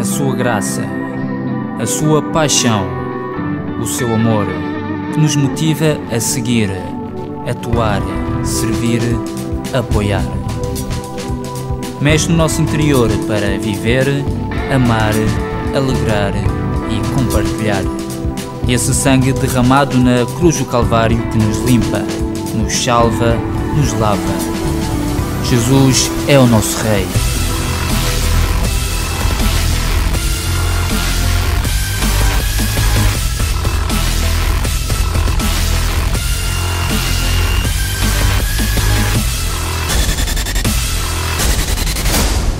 na sua graça, a sua paixão, o seu amor, que nos motiva a seguir, atuar, servir, apoiar. Mexe no nosso interior para viver, amar, alegrar e compartilhar. Esse sangue derramado na cruz do Calvário que nos limpa, nos salva, nos lava. Jesus é o nosso Rei.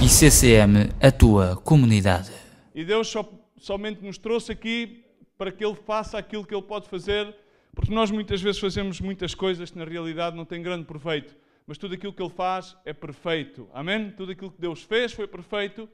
ICCM, a tua comunidade. E Deus somente nos trouxe aqui para que Ele faça aquilo que Ele pode fazer, porque nós muitas vezes fazemos muitas coisas que na realidade não têm grande proveito, mas tudo aquilo que Ele faz é perfeito. Amém? Tudo aquilo que Deus fez foi perfeito,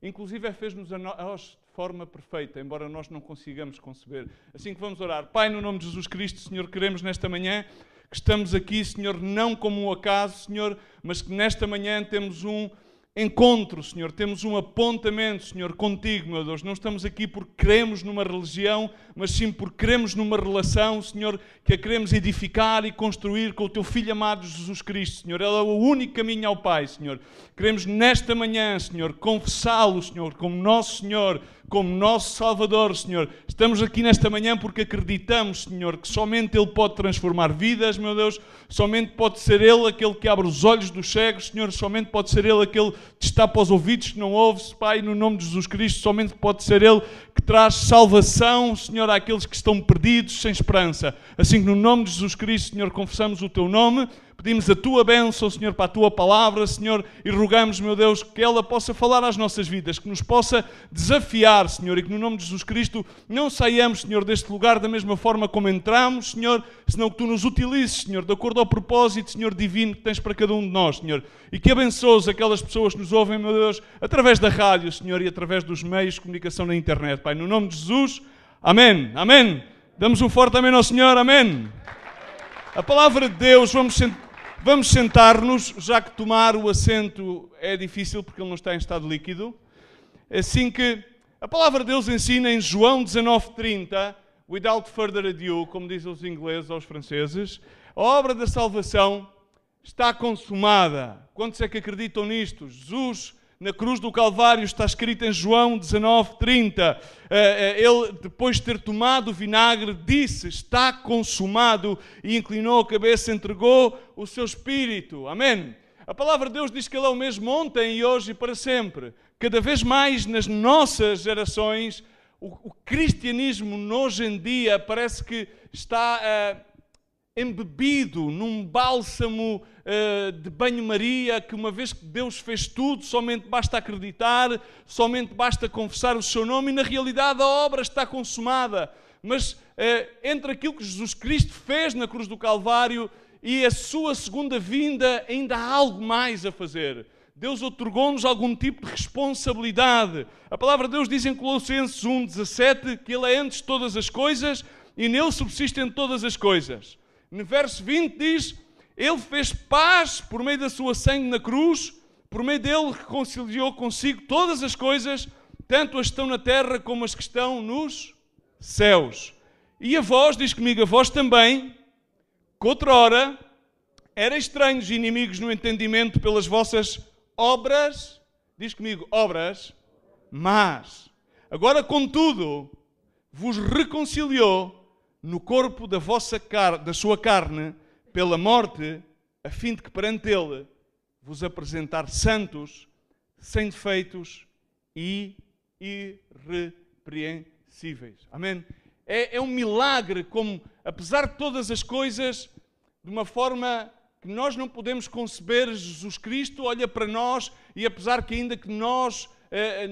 inclusive fez-nos a nós de forma perfeita, embora nós não consigamos conceber. Assim que vamos orar. Pai, no nome de Jesus Cristo, Senhor, queremos nesta manhã que estamos aqui, Senhor, não como um acaso, Senhor, mas que nesta manhã temos um encontro, Senhor, temos um apontamento, Senhor, contigo, meu Deus. Não estamos aqui porque queremos numa religião, mas sim porque queremos numa relação, Senhor, que a queremos edificar e construir com o Teu Filho amado Jesus Cristo, Senhor. Ele é o único caminho ao Pai, Senhor. Queremos nesta manhã, Senhor, confessá-lo, Senhor, como nosso Senhor, como nosso Salvador, Senhor. Estamos aqui nesta manhã porque acreditamos, Senhor, que somente Ele pode transformar vidas, meu Deus. Somente pode ser Ele aquele que abre os olhos dos cegos, Senhor. Somente pode ser Ele aquele que destapa os ouvidos que não ouve, Pai, no nome de Jesus Cristo. Somente pode ser Ele que traz salvação, Senhor, àqueles que estão perdidos, sem esperança. Assim que no nome de Jesus Cristo, Senhor, confessamos o Teu nome, pedimos a Tua bênção, Senhor, para a Tua palavra, Senhor, e rogamos, meu Deus, que ela possa falar às nossas vidas, que nos possa desafiar, Senhor, e que no nome de Jesus Cristo não saiamos, Senhor, deste lugar da mesma forma como entramos, Senhor, senão que Tu nos utilizes, Senhor, de acordo ao propósito, Senhor, divino que Tens para cada um de nós, Senhor, e que abençoes aquelas pessoas que nos ouvem, meu Deus, através da rádio, Senhor, e através dos meios de comunicação na internet, Pai, no nome de Jesus, amém, amém. Damos um forte amém ao Senhor, amém. A palavra de Deus, vamos sentar-nos, já que tomar o assento é difícil porque ele não está em estado líquido. Assim que a palavra de Deus ensina em João 19:30, without further ado, como dizem os ingleses aos franceses, a obra da salvação está consumada. Quantos é que acreditam nisto? Jesus, na cruz do Calvário, está escrito em João 19:30. Ele, depois de ter tomado o vinagre, disse, está consumado, e inclinou a cabeça, entregou o seu espírito. Amém? A palavra de Deus diz que Ele é o mesmo ontem e hoje e para sempre. Cada vez mais nas nossas gerações, o cristianismo hoje em dia parece que está embebido num bálsamo de banho-maria, que uma vez que Deus fez tudo, somente basta acreditar, somente basta confessar o seu nome, e na realidade a obra está consumada. Mas entre aquilo que Jesus Cristo fez na cruz do Calvário e a sua segunda vinda, ainda há algo mais a fazer. Deus otorgou-nos algum tipo de responsabilidade. A palavra de Deus diz em Colossenses 1:17 que Ele é antes de todas as coisas e nele subsistem todas as coisas. No verso 20 diz, Ele fez paz por meio da sua sangue na cruz, por meio dele reconciliou consigo todas as coisas, tanto as que estão na terra como as que estão nos céus. E a vós, diz comigo, a vós também, que outrora eram estranhos e inimigos no entendimento pelas vossas obras, diz comigo, obras, mas agora, contudo, vos reconciliou no corpo da sua carne, pela morte, a fim de que perante Ele vos apresentar santos, sem defeitos e irrepreensíveis. Amém? É um milagre como, apesar de todas as coisas, de uma forma que nós não podemos conceber, Jesus Cristo olha para nós e apesar que ainda que nós,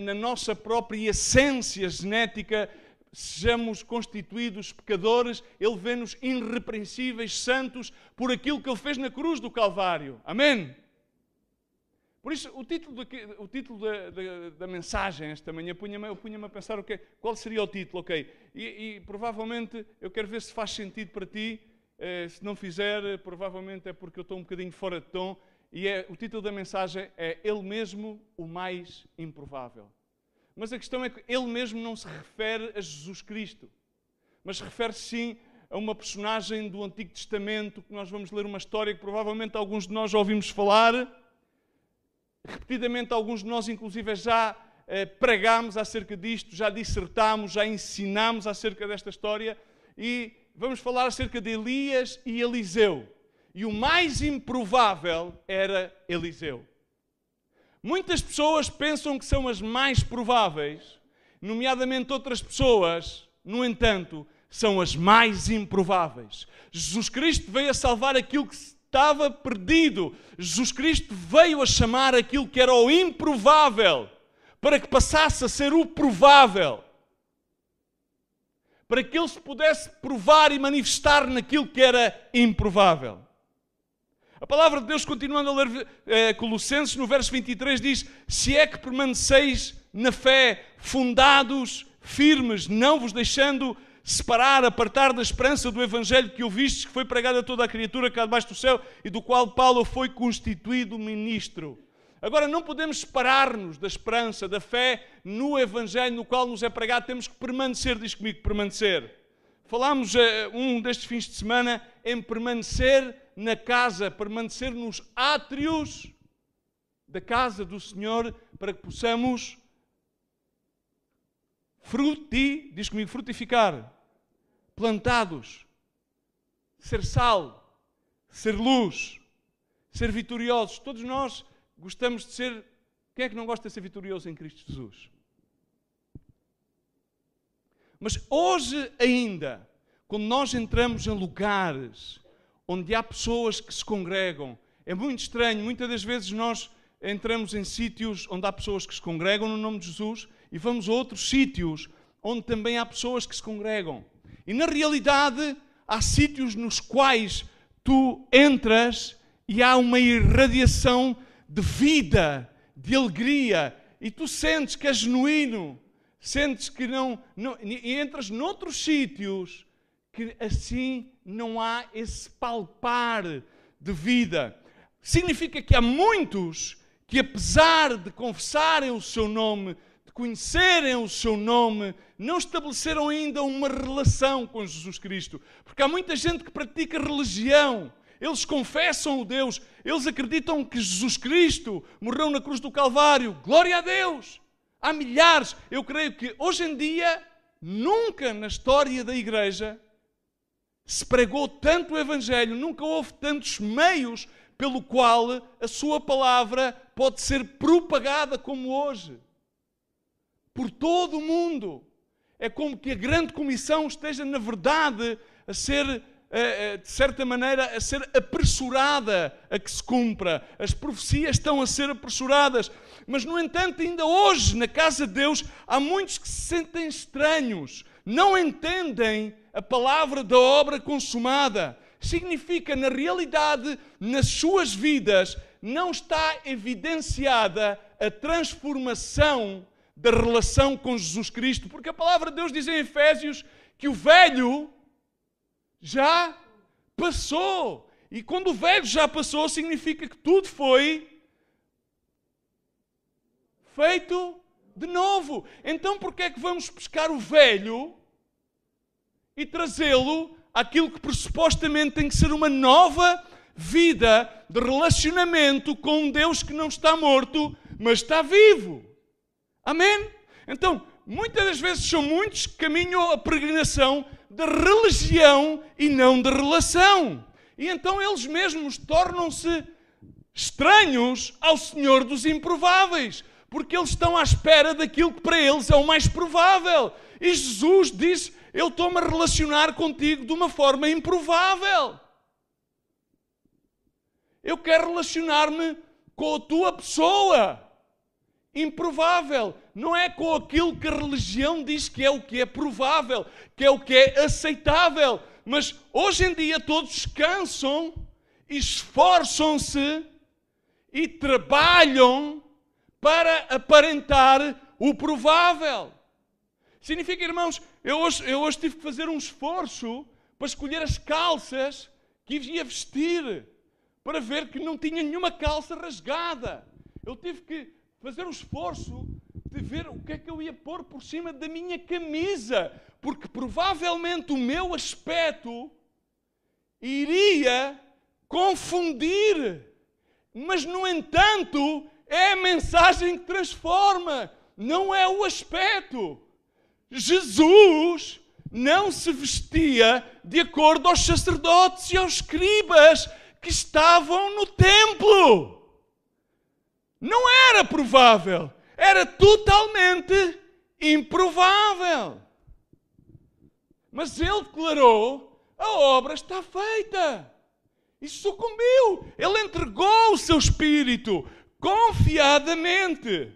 na nossa própria essência genética, sejamos constituídos pecadores, Ele vê-nos irrepreensíveis, santos, por aquilo que Ele fez na cruz do Calvário. Amém? Por isso, o título da mensagem esta manhã, eu punha-me a pensar qual seria o título, ok? E provavelmente, eu quero ver se faz sentido para ti. Se não fizer, provavelmente é porque eu estou um bocadinho fora de tom. E o título da mensagem é Ele mesmo, o mais improvável. Mas a questão é que ele mesmo não se refere a Jesus Cristo, mas refere-se sim a uma personagem do Antigo Testamento, que nós vamos ler uma história que provavelmente alguns de nós já ouvimos falar. Repetidamente, alguns de nós inclusive já pregámos acerca disto, já dissertámos, já ensinámos acerca desta história, e vamos falar acerca de Elias e Eliseu. E o mais improvável era Eliseu. Muitas pessoas pensam que são as mais prováveis, nomeadamente outras pessoas, no entanto, são as mais improváveis. Jesus Cristo veio a salvar aquilo que estava perdido. Jesus Cristo veio a chamar aquilo que era o improvável, para que passasse a ser o provável. Para que ele se pudesse provar e manifestar naquilo que era improvável. A palavra de Deus, continuando a ler Colossenses, no verso 23, diz: se é que permaneceis na fé, fundados, firmes, não vos deixando separar, apartar da esperança do Evangelho que ouvistes, que foi pregado a toda a criatura cá debaixo do céu, e do qual Paulo foi constituído ministro. Agora, não podemos separar-nos da esperança, da fé no Evangelho no qual nos é pregado. Temos que permanecer, diz comigo, permanecer. Falámos um destes fins de semana em permanecer na casa, permanecer nos átrios da casa do Senhor, para que possamos diz comigo, frutificar, plantados, ser sal, ser luz, ser vitoriosos. Todos nós gostamos de ser... Quem é que não gosta de ser vitorioso em Cristo Jesus? Mas hoje ainda, quando nós entramos em lugares onde há pessoas que se congregam, é muito estranho. Muitas das vezes nós entramos em sítios onde há pessoas que se congregam no nome de Jesus e vamos a outros sítios onde também há pessoas que se congregam. E na realidade há sítios nos quais tu entras e há uma irradiação de vida, de alegria, e tu sentes que é genuíno, sentes que e entras noutros sítios que assim não há esse palpar de vida. Significa que há muitos que, apesar de confessarem o seu nome, de conhecerem o seu nome, não estabeleceram ainda uma relação com Jesus Cristo. Porque há muita gente que pratica religião. Eles confessam o Deus, eles acreditam que Jesus Cristo morreu na cruz do Calvário. Glória a Deus! Há milhares. Eu creio que hoje em dia, nunca na história da Igreja se pregou tanto o Evangelho, nunca houve tantos meios pelo qual a sua palavra pode ser propagada como hoje. Por todo o mundo. É como que a grande comissão esteja, na verdade, a ser, de certa maneira, a ser apressurada a que se cumpra. As profecias estão a ser apressuradas. Mas, no entanto, ainda hoje, na casa de Deus, há muitos que se sentem estranhos. Não entendem a palavra da obra consumada. Significa, na realidade, nas suas vidas, não está evidenciada a transformação da relação com Jesus Cristo. Porque a palavra de Deus diz em Efésios que o velho já passou. E quando o velho já passou, significa que tudo foi feito de novo. Então, porquê é que vamos buscar o velho e trazê-lo àquilo que pressupostamente tem que ser uma nova vida de relacionamento com um Deus que não está morto, mas está vivo? Amém? Então, muitas das vezes são muitos que caminham a peregrinação de religião e não de relação. E então eles mesmos tornam-se estranhos ao Senhor dos improváveis, porque eles estão à espera daquilo que para eles é o mais provável. E Jesus diz: eu estou-me a relacionar contigo de uma forma improvável. Eu quero relacionar-me com a tua pessoa. Improvável. Não é com aquilo que a religião diz que é provável, que é o que é aceitável. Mas hoje em dia todos cansam, esforçam-se e trabalham para aparentar o provável. Significa, irmãos, eu hoje tive que fazer um esforço para escolher as calças que ia vestir, para ver que não tinha nenhuma calça rasgada. Eu tive que fazer um esforço de ver o que é que eu ia pôr por cima da minha camisa, porque provavelmente o meu aspecto iria confundir. Mas, no entanto, é a mensagem que transforma, não é o aspecto. Jesus não se vestia de acordo aos sacerdotes e aos escribas que estavam no templo. Não era provável, era totalmente improvável. Mas ele declarou: a obra está feita. E sucumbiu. Ele entregou o seu espírito confiadamente.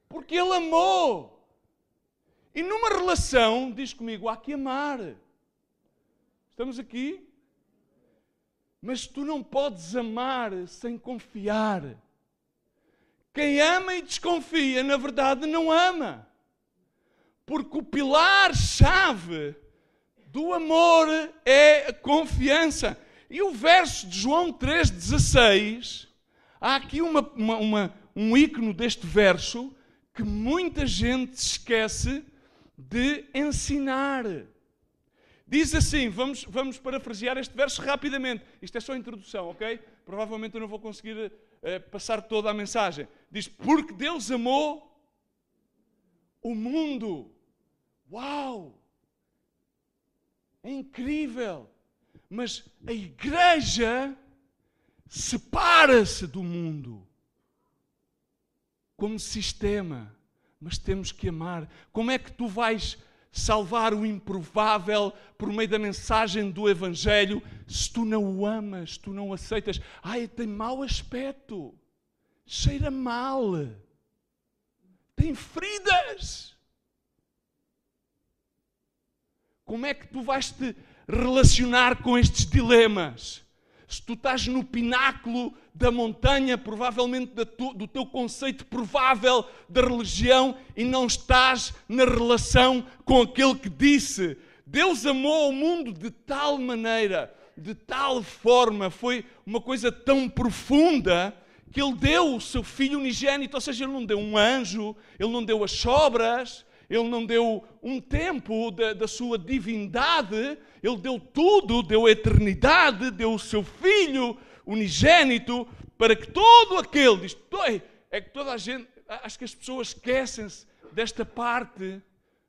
Porque ele amou. E numa relação, diz comigo, há que amar. Estamos aqui? Mas tu não podes amar sem confiar. Quem ama e desconfia, na verdade, não ama. Porque o pilar-chave do amor é a confiança. E o verso de João 3,16, há aqui um ícone deste verso que muita gente se esquece de ensinar. Diz assim, vamos parafrasear este verso rapidamente. Isto é só a introdução, ok? Provavelmente eu não vou conseguir passar toda a mensagem. Diz, porque Deus amou o mundo. Uau! É incrível. Mas a igreja separa-se do mundo como sistema. Mas temos que amar. Como é que tu vais salvar o improvável por meio da mensagem do Evangelho se tu não o amas, tu não o aceitas? Ai, tem mau aspecto, cheira mal, tem feridas. Como é que tu vais te relacionar com estes dilemas? Se tu estás no pináculo da montanha, provavelmente do teu conceito provável da religião, e não estás na relação com aquele que disse: Deus amou o mundo de tal maneira, de tal forma, foi uma coisa tão profunda, que Ele deu o seu Filho unigênito. Ou seja, Ele não deu um anjo, Ele não deu as sobras, Ele não deu um tempo da sua divindade, Ele deu tudo, deu a eternidade, deu o seu Filho unigênito, para que todo aquele, é que toda a gente, acho que as pessoas esquecem-se desta parte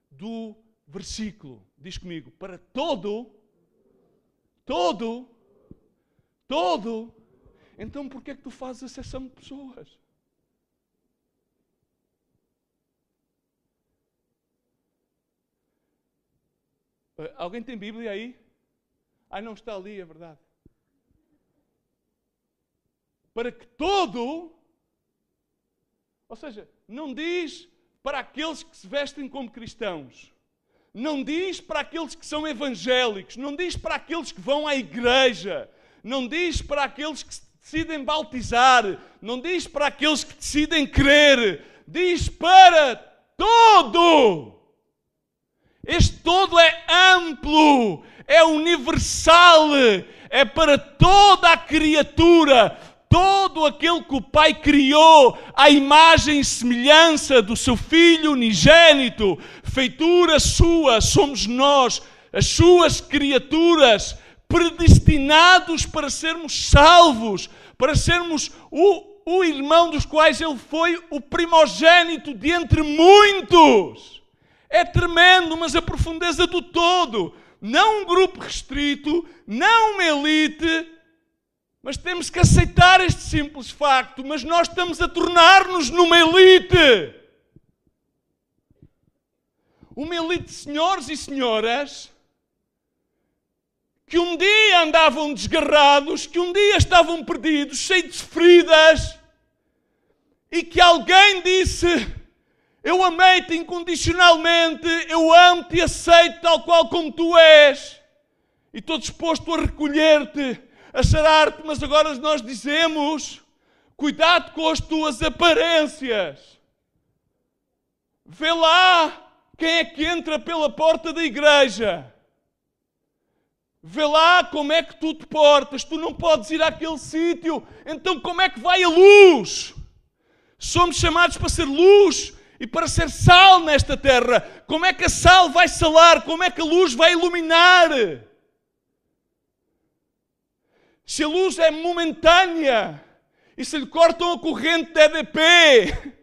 do versículo. Diz comigo, para todo. Então porquê é que tu fazes exceção de pessoas? Alguém tem Bíblia aí? Ai, não está ali, é verdade. Para que todo, ou seja, não diz para aqueles que se vestem como cristãos, não diz para aqueles que são evangélicos, não diz para aqueles que vão à igreja, não diz para aqueles que se decidem bautizar, não diz para aqueles que decidem crer, diz para todo. Este todo é amplo, é universal, é para toda a criatura, todo aquele que o Pai criou à imagem e semelhança do seu Filho unigênito, feitura sua, somos nós, as suas criaturas, predestinados para sermos salvos, para sermos o irmão dos quais Ele foi o primogênito de entre muitos. É tremendo, mas a profundeza do todo. Não um grupo restrito, não uma elite, mas temos que aceitar este simples facto. Mas nós estamos a tornar-nos numa elite. Uma elite de senhores e senhoras que um dia andavam desgarrados, que um dia estavam perdidos, cheios de feridas, e que alguém disse: eu amei-te incondicionalmente, eu amo-te e aceito tal qual como tu és. E estou disposto a recolher-te, a sarar-te, mas agora nós dizemos: cuidado com as tuas aparências. Vê lá quem é que entra pela porta da igreja. Vê lá como é que tu te portas. Tu não podes ir àquele sítio. Então como é que vai a luz? Somos chamados para ser luz e para ser sal nesta terra. Como é que a sal vai salar? Como é que a luz vai iluminar? Se a luz é momentânea e se lhe cortam a corrente de EDP,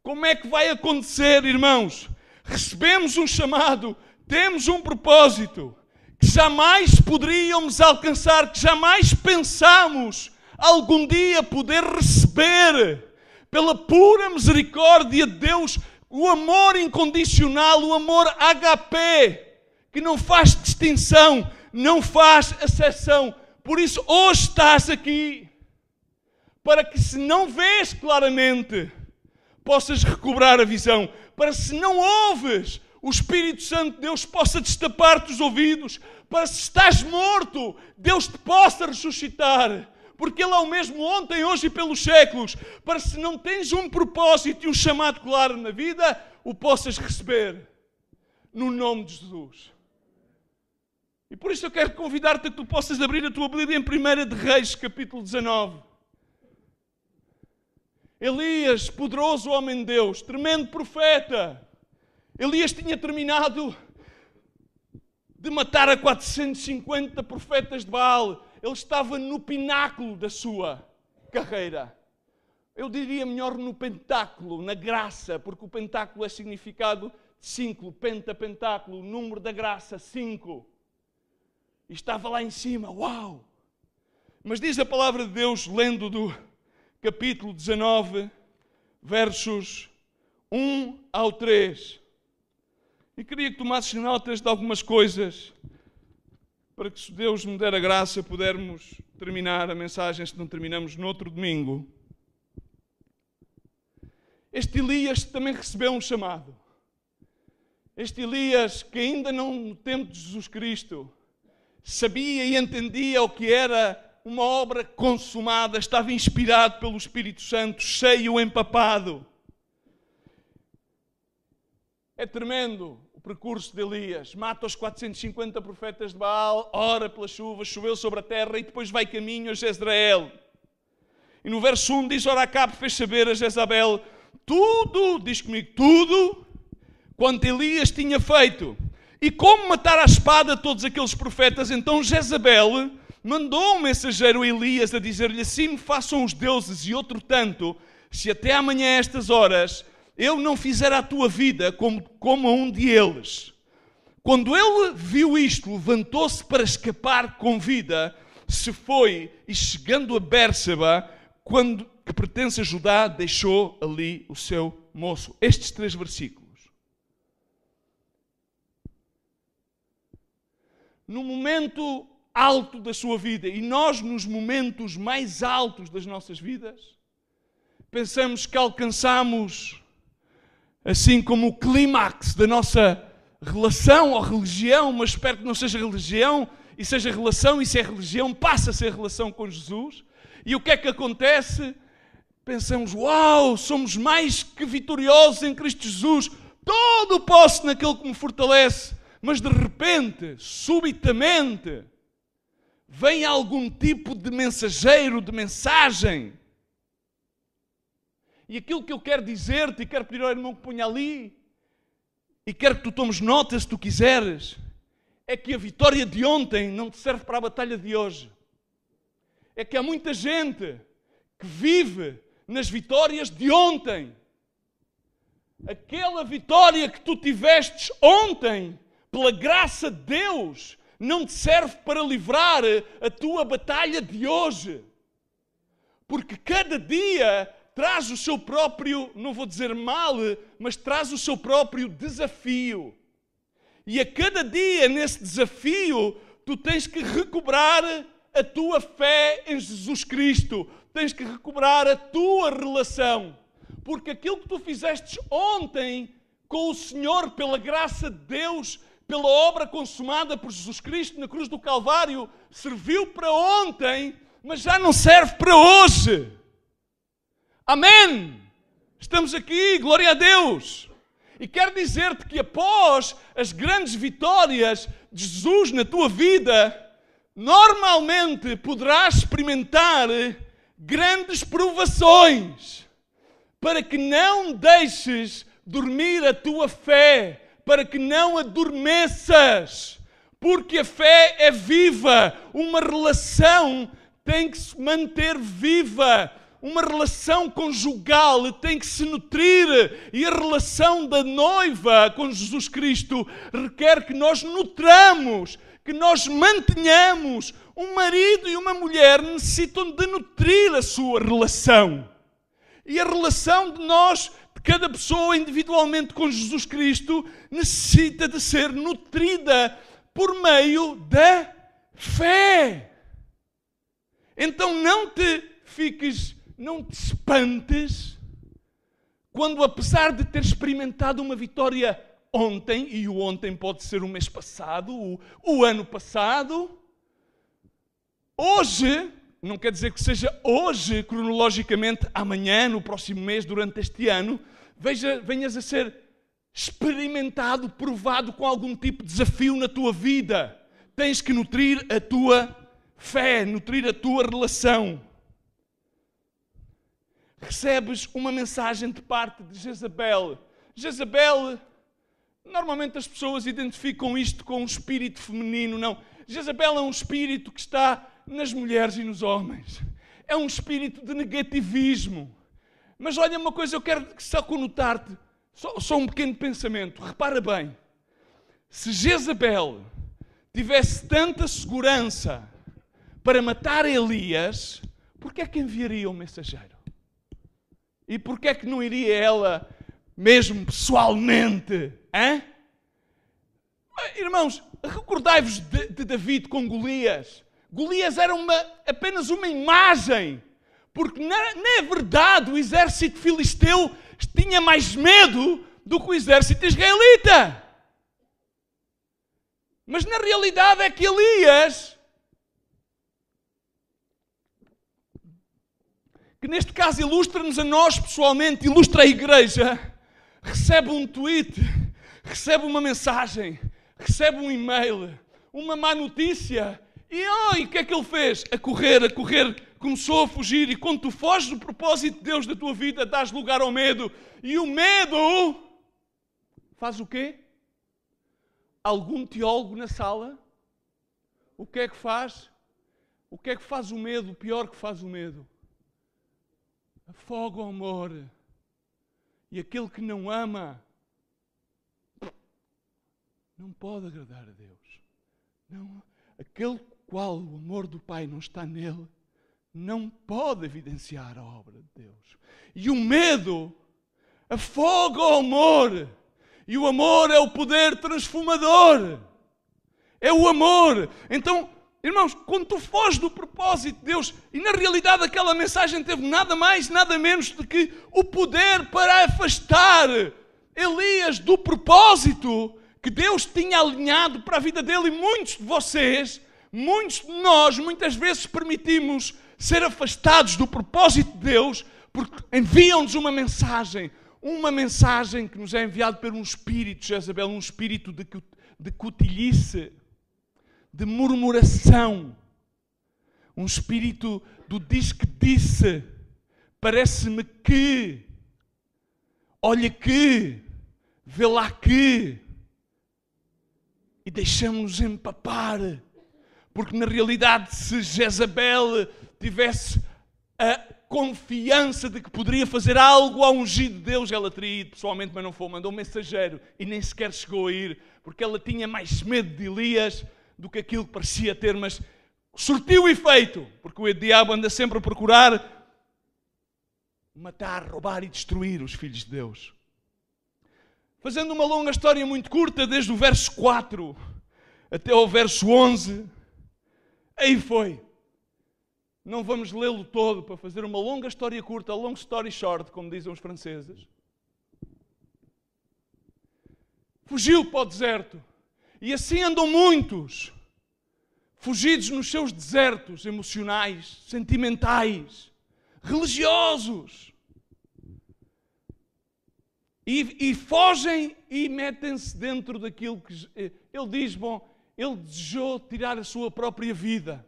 como é que vai acontecer, irmãos? Recebemos um chamado, temos um propósito que jamais poderíamos alcançar, que jamais pensamos algum dia poder receber. Pela pura misericórdia de Deus, o amor incondicional, o amor HP, que não faz distinção, não faz exceção. Por isso, hoje estás aqui, para que se não vês claramente, possas recobrar a visão. Para se não ouves, o Espírito Santo de Deus possa destapar-te os ouvidos. Para se estás morto, Deus te possa ressuscitar. Porque Ele é o mesmo ontem, hoje e pelos séculos. Para se não tens um propósito e um chamado claro na vida, o possas receber. No nome de Jesus. E por isso eu quero convidar-te a que tu possas abrir a tua Bíblia em 1 de Reis, capítulo 19. Elias, poderoso homem de Deus, tremendo profeta. Elias tinha terminado de matar a 450 profetas de Baal. Ele estava no pináculo da sua carreira. Eu diria melhor no pentáculo, na graça, porque o pentáculo é significado de 5, pentáculo, número da graça, 5. E estava lá em cima, uau! Mas diz a palavra de Deus, lendo do capítulo 19, versos 1 ao 3. E queria que tomasses notas de algumas coisas, para que, se Deus me der a graça, pudermos terminar a mensagem, se não terminamos no outro domingo. Este Elias também recebeu um chamado. Este Elias, que ainda não no tempo de Jesus Cristo, sabia e entendia o que era uma obra consumada, estava inspirado pelo Espírito Santo, cheio, empapado. É tremendo o percurso de Elias. Mata os 450 profetas de Baal, ora pela chuva, choveu sobre a terra e depois vai caminho a Jezreel. E no verso 1 diz, ora Acabe fez saber a Jezabel tudo, diz comigo, tudo quanto Elias tinha feito. E como matar à espada todos aqueles profetas, então Jezabel mandou um mensageiro a Elias a dizer-lhe, assim me façam os deuses e outro tanto, se até amanhã a estas horas eu não fizer a tua vida como a um de eles. Quando ele viu isto, levantou-se para escapar com vida, se foi e chegando a Bérseba, que pertence a Judá, deixou ali o seu moço. Estes 3 versículos. No momento alto da sua vida, e nós nos momentos mais altos das nossas vidas, pensamos que alcançamos, assim como o clímax da nossa relação ou religião, mas espero que não seja religião e seja relação, e se é religião, passa a ser relação com Jesus. E o que é que acontece? Pensamos, uau, somos mais que vitoriosos em Cristo Jesus, todo posso naquele que me fortalece. Mas de repente, subitamente, vem algum tipo de mensageiro, de mensagem. E aquilo que eu quero dizer-te, e quero pedir ao irmão que ponha ali, e quero que tu tomes nota se tu quiseres, é que a vitória de ontem não te serve para a batalha de hoje. É que há muita gente que vive nas vitórias de ontem. Aquela vitória que tu tivestes ontem, pela graça de Deus, não te serve para livrar a tua batalha de hoje. Porque cada dia traz o seu próprio, não vou dizer mal, mas traz o seu próprio desafio. E a cada dia nesse desafio, tu tens que recobrar a tua fé em Jesus Cristo. Tens que recobrar a tua relação. Porque aquilo que tu fizeste ontem com o Senhor, pela graça de Deus, pela obra consumada por Jesus Cristo na cruz do Calvário, serviu para ontem, mas já não serve para hoje. Amém? Estamos aqui, glória a Deus. E quero dizer-te que após as grandes vitórias de Jesus na tua vida, normalmente poderás experimentar grandes provações. para que não deixes dormir a tua fé, para que não adormeças, porque a fé é viva, uma relação tem que se manter viva, uma relação conjugal tem que se nutrir, e a relação da noiva com Jesus Cristo requer que nós nutramos, que nós mantenhamos. Um marido e uma mulher necessitam de nutrir a sua relação. E a relação de nós, de cada pessoa individualmente com Jesus Cristo, necessita de ser nutrida por meio da fé. Então não te espantes quando, apesar de ter experimentado uma vitória ontem, e o ontem pode ser o mês passado, o ano passado, hoje, não quer dizer que seja hoje, cronologicamente, amanhã, no próximo mês, durante este ano, venhas a ser experimentado, provado com algum tipo de desafio na tua vida. Tens que nutrir a tua fé, nutrir a tua relação. Recebes uma mensagem de parte de Jezabel. Jezabel, normalmente as pessoas identificam isto com um espírito feminino. Não, Jezabel é um espírito que está nas mulheres e nos homens. É um espírito de negativismo. Mas olha uma coisa, eu quero só conotar-te, só um pequeno pensamento. Repara bem, se Jezabel tivesse tanta segurança para matar Elias, porquê é que enviaria um mensageiro? E porquê é que não iria ela mesmo pessoalmente? Hein? Irmãos, recordai-vos de David com Golias. Golias era apenas uma imagem, porque na verdade o exército filisteu tinha mais medo do que o exército israelita. Mas na realidade é que Elias, que neste caso ilustra-nos a nós pessoalmente, ilustra a igreja, recebe um tweet, recebe uma mensagem, recebe um e-mail, uma má notícia, e o que é que ele fez? A correr, começou a fugir, e quando tu foges do propósito de Deus da tua vida, dás lugar ao medo, e o medo faz o quê? Algum teólogo na sala, o que é que faz? O que é que faz o medo? O pior que faz o medo? Afoga o amor. E aquele que não ama não pode agradar a Deus. Não, aquele qual o amor do Pai não está nele, não pode evidenciar a obra de Deus. E o medo afoga o amor. E o amor é o poder transformador. É o amor. Então, irmãos, quando tu foges do propósito de Deus, e na realidade aquela mensagem teve nada mais, nada menos do que o poder para afastar Elias do propósito que Deus tinha alinhado para a vida dele. E muitos de vocês, muitos de nós, muitas vezes permitimos ser afastados do propósito de Deus porque enviam-nos uma mensagem que nos é enviada por um espírito, Jezabel, um espírito de cotilhice, de murmuração, um espírito do diz que disse, parece-me que, olha que, vê lá que, e deixamos-nos empapar, porque na realidade se Jezabel tivesse a confiança de que poderia fazer algo ao ungido de Deus, ela teria ido pessoalmente, mas não foi, mandou um mensageiro e nem sequer chegou a ir, porque ela tinha mais medo de Elias do que aquilo que parecia ter, mas surtiu o efeito, porque o diabo anda sempre a procurar matar, roubar e destruir os filhos de Deus. Fazendo uma longa história muito curta, desde o verso 4 até ao verso 11, aí foi. Não vamos lê-lo todo para fazer uma longa história curta, long story short, como dizem os franceses. Fugiu para o deserto. E assim andam muitos, fugidos nos seus desertos emocionais, sentimentais, religiosos. E fogem e metem-se dentro daquilo que... Ele diz, ele desejou tirar a sua própria vida.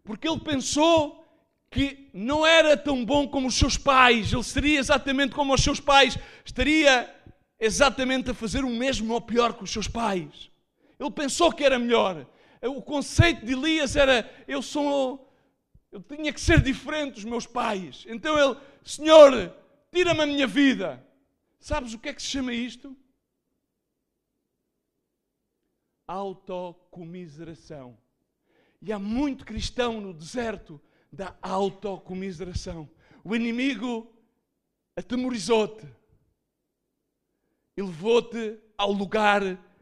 Porque ele pensou que não era tão bom como os seus pais, ele seria exatamente como os seus pais, estaria exatamente a fazer o mesmo ou pior que os seus pais. Ele pensou que era melhor. O conceito de Elias era, eu tinha que ser diferente dos meus pais. Então ele, Senhor, tira-me a minha vida. Sabes o que é que se chama isto? Autocomiseração. E há muito cristão no deserto da autocomiseração. O inimigo atemorizou-te e levou-te ao lugar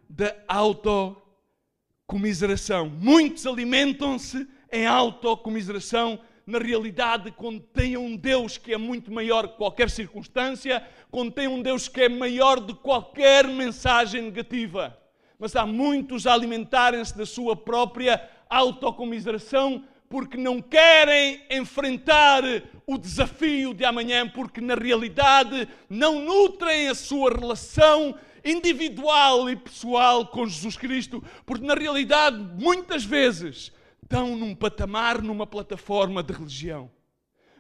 da autocomiseração. Muitos alimentam-se em autocomiseração, na realidade contém um Deus que é muito maior que qualquer circunstância, contém um Deus que é maior de qualquer mensagem negativa. Mas há muitos a alimentarem-se da sua própria autocomiseração porque não querem enfrentar o desafio de amanhã, porque na realidade não nutrem a sua relação individual e pessoal com Jesus Cristo, porque na realidade muitas vezes estão num patamar, numa plataforma de religião.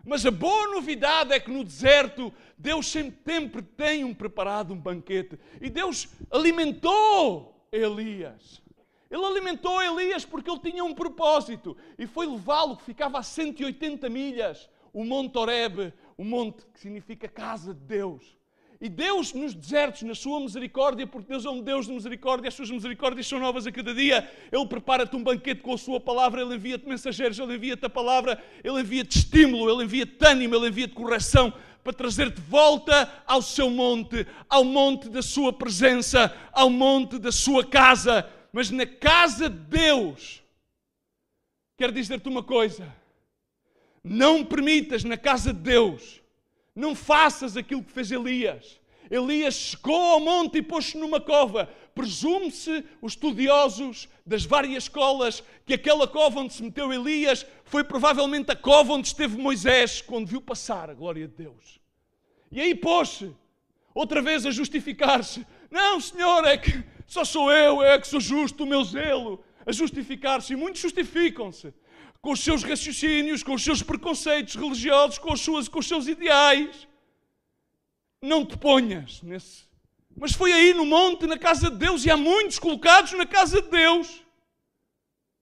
Mas a boa novidade é que no deserto Deus sempre tem preparado um banquete. E Deus alimentou Elias. Ele alimentou Elias porque ele tinha um propósito. E foi levá-lo, que ficava a 180 milhas, o Monte Horebe, o monte que significa casa de Deus. E Deus nos desertos, na sua misericórdia, porque Deus é um Deus de misericórdia, as suas misericórdias são novas a cada dia, Ele prepara-te um banquete com a sua palavra, Ele envia-te mensageiros, Ele envia-te a palavra, Ele envia-te estímulo, Ele envia-te ânimo, Ele envia-te correção, para trazer-te de volta ao seu monte, ao monte da sua presença, ao monte da sua casa. Mas na casa de Deus, quero dizer-te uma coisa, não permitas na casa de Deus, não faças aquilo que fez Elias. Elias chegou ao monte e pôs-se numa cova. Presume-se, os estudiosos das várias escolas, que aquela cova onde se meteu Elias foi provavelmente a cova onde esteve Moisés quando viu passar a glória de Deus. E aí pôs-se, outra vez a justificar-se. Não, Senhor, é que só sou eu, é que sou justo, o meu zelo. A justificar-se. E muitos justificam-se com os seus raciocínios, com os seus preconceitos religiosos, com os seus ideais. Não te ponhas nesse. Mas foi aí no monte, na casa de Deus, e há muitos colocados na casa de Deus.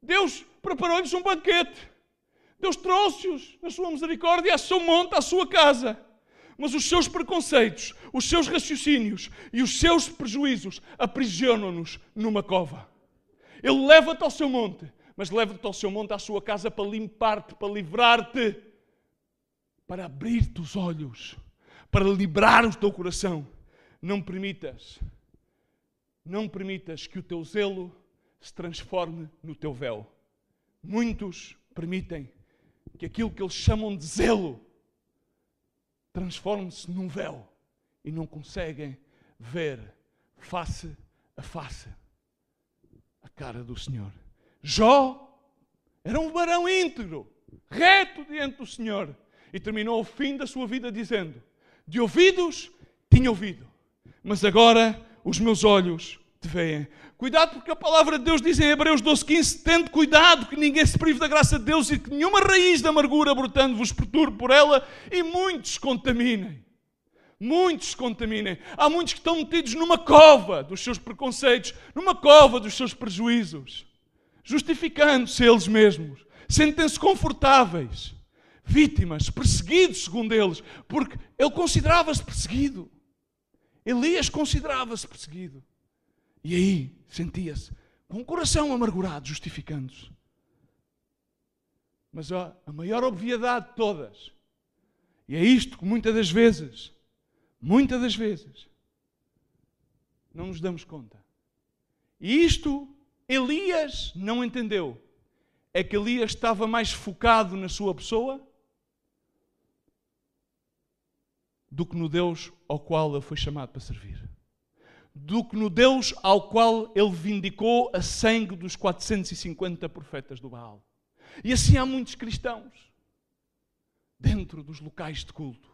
Deus preparou-lhes um banquete. Deus trouxe-os na sua misericórdia ao seu monte, à sua casa. Mas os seus preconceitos, os seus raciocínios e os seus prejuízos aprisionam-nos numa cova. Ele leva-te ao seu monte, mas leva-te ao seu monte, à sua casa, para limpar-te, para livrar-te, para abrir-te os olhos, para liberar o teu coração. Não permitas que o teu zelo se transforme no teu véu. Muitos permitem que aquilo que eles chamam de zelo transforme-se num véu e não conseguem ver face a face a cara do Senhor. Jó era um varão íntegro, reto diante do Senhor, e terminou o fim da sua vida dizendo: de ouvidos tinha ouvido, mas agora os meus olhos te veem. Cuidado, porque a palavra de Deus diz em Hebreus 12:15: tende cuidado que ninguém se prive da graça de Deus e que nenhuma raiz de amargura brotando vos perturbe por ela e muitos se contaminem. Muitos se contaminem. Há muitos que estão metidos numa cova dos seus preconceitos, numa cova dos seus prejuízos, justificando-se eles mesmos, sentem-se confortáveis, vítimas, perseguidos segundo eles, porque ele considerava-se perseguido. Elias considerava-se perseguido. E aí sentia-se com o coração amargurado, justificando-se. Mas a maior obviedade de todas, e é isto que muitas das vezes, não nos damos conta. E isto Elias não entendeu. É que Elias estava mais focado na sua pessoa do que no Deus ao qual ele foi chamado para servir. Do que no Deus ao qual ele vindicou a sangue dos 450 profetas do Baal. E assim há muitos cristãos dentro dos locais de culto,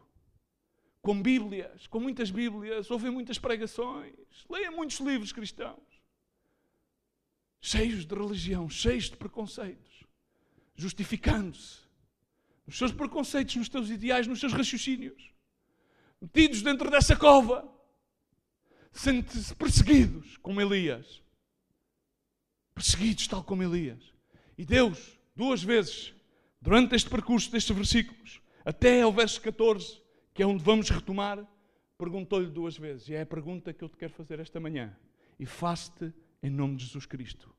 com Bíblias, com muitas Bíblias, ouvem muitas pregações, leem muitos livros cristãos, cheios de religião, cheios de preconceitos, justificando-se, nos seus preconceitos, nos teus ideais, nos seus raciocínios, metidos dentro dessa cova, sentem-se perseguidos como Elias. Perseguidos tal como Elias. E Deus, 2 vezes, durante este percurso destes versículos, até ao verso 14, que é onde vamos retomar, perguntou-lhe 2 vezes. E é a pergunta que eu te quero fazer esta manhã. E faço-te em nome de Jesus Cristo.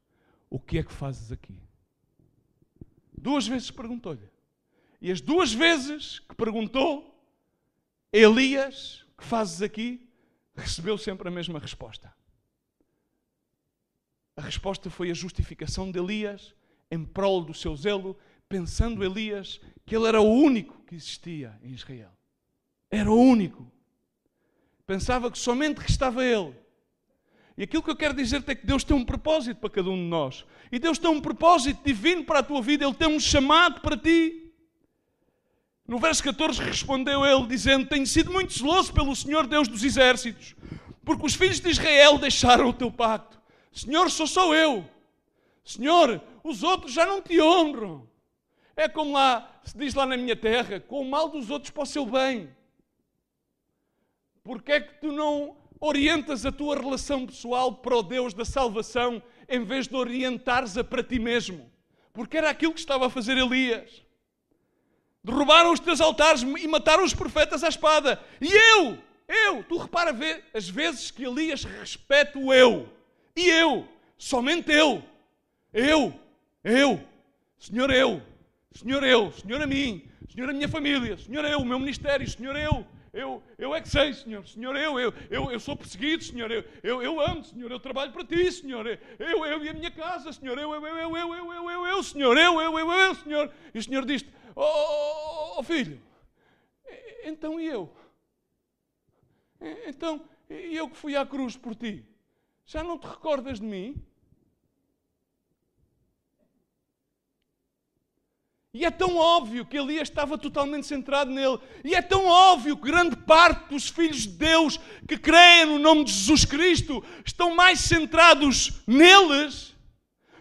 O que é que fazes aqui? 2 vezes perguntou-lhe. E as 2 vezes que perguntou, Elias, que fazes aqui? Recebeu sempre a mesma resposta. A resposta foi a justificação de Elias em prol do seu zelo, pensando Elias que ele era o único que existia em Israel. Era o único. Pensava que somente restava ele. E aquilo que eu quero dizer-te é que Deus tem um propósito para cada um de nós. E Deus tem um propósito divino para a tua vida. Ele tem um chamado para ti. No verso 14 respondeu ele, dizendo: tenho sido muito zeloso pelo Senhor Deus dos exércitos, porque os filhos de Israel deixaram o teu pacto. Senhor, sou eu. Senhor, os outros já não te honram. É como lá, se diz lá na minha terra, com o mal dos outros para o seu bem. Porque é que tu não orientas a tua relação pessoal para o Deus da salvação, em vez de orientares-a para ti mesmo? Porque era aquilo que estava a fazer Elias. Derrubaram os teus altares e mataram os profetas à espada. E tu repara ver as vezes que Elias repete o eu. E eu, somente eu. Senhor, Senhor a mim, Senhor a minha família, Senhor o meu ministério, Senhor eu é que sei, Senhor, eu sou perseguido, Senhor, eu amo, Senhor, eu trabalho para ti, Senhor, eu e a minha casa, Senhor, Senhor. E o Senhor diz-te: oh filho, então e eu? Então, e eu que fui à cruz por ti, já não te recordas de mim? E é tão óbvio que Elias estava totalmente centrado nele. E é tão óbvio que grande parte dos filhos de Deus que creem no nome de Jesus Cristo estão mais centrados neles,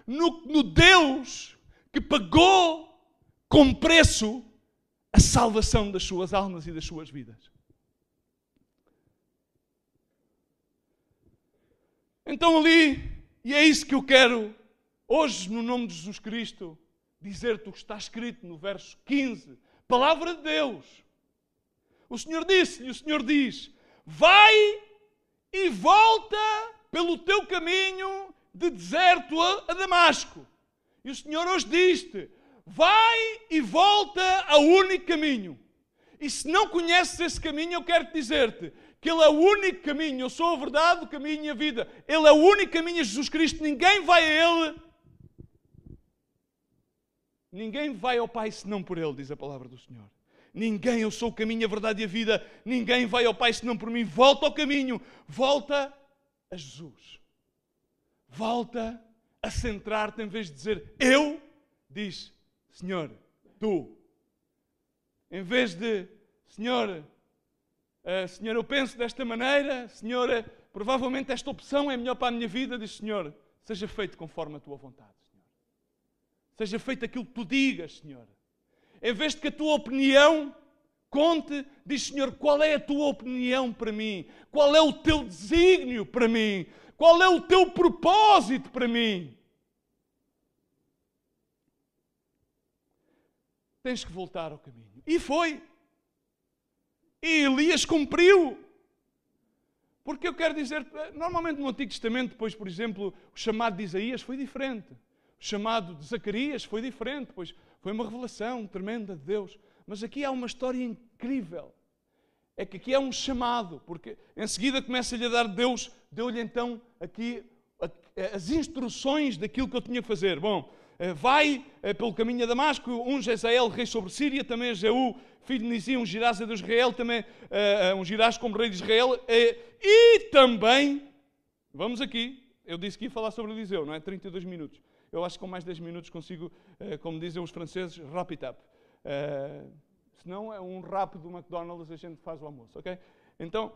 no Deus que pagou com preço a salvação das suas almas e das suas vidas. Então ali, e é isso que eu quero hoje, no nome de Jesus Cristo, dizer-te o que está escrito no verso 15. Palavra de Deus. O Senhor disse-lhe, o Senhor diz: vai e volta pelo teu caminho de deserto a Damasco. E o Senhor hoje diz-te: vai e volta ao único caminho. E se não conheces esse caminho, eu quero dizer-te que Ele é o único caminho. Eu sou a verdade, o caminho e a vida. Ele é o único caminho a Jesus Cristo. Ninguém vai a Ele. Ninguém vai ao Pai senão por Ele, diz a palavra do Senhor. Ninguém, eu sou o caminho, a verdade e a vida. Ninguém vai ao Pai senão por mim. Volta ao caminho. Volta a Jesus. Volta a centrar-te, em vez de dizer eu, diz Senhor, tu. Em vez de Senhor, Senhor, eu penso desta maneira, Senhor, provavelmente esta opção é melhor para a minha vida, diz Senhor, seja feito conforme a tua vontade, Senhor. Seja feito aquilo que tu digas, Senhor. Em vez de que a tua opinião conte, diz Senhor, qual é a tua opinião para mim? Qual é o teu desígnio para mim? Qual é o teu propósito para mim? Tens que voltar ao caminho. E foi. E Elias cumpriu. Porque eu quero dizer, normalmente no Antigo Testamento, depois, por exemplo, o chamado de Isaías foi diferente. O chamado de Zacarias foi diferente, pois foi uma revelação tremenda de Deus. Mas aqui há uma história incrível. É que aqui é um chamado, porque em seguida começa-lhe a dar Deus, deu-lhe então aqui as instruções daquilo que eu tinha que fazer. Bom, vai pelo caminho a Damasco, unge Hazael, rei sobre Síria, também a Jeú, filho de Nisi, ungirás a Deus de Israel, também ungirás como rei de Israel, e também, vamos aqui, eu disse que ia falar sobre Eliseu, não é? 32 minutos. Eu acho que com mais 10 minutos consigo, como dizem os franceses, wrap it up. Se não é um rap do McDonald's, a gente faz o almoço, ok? Então,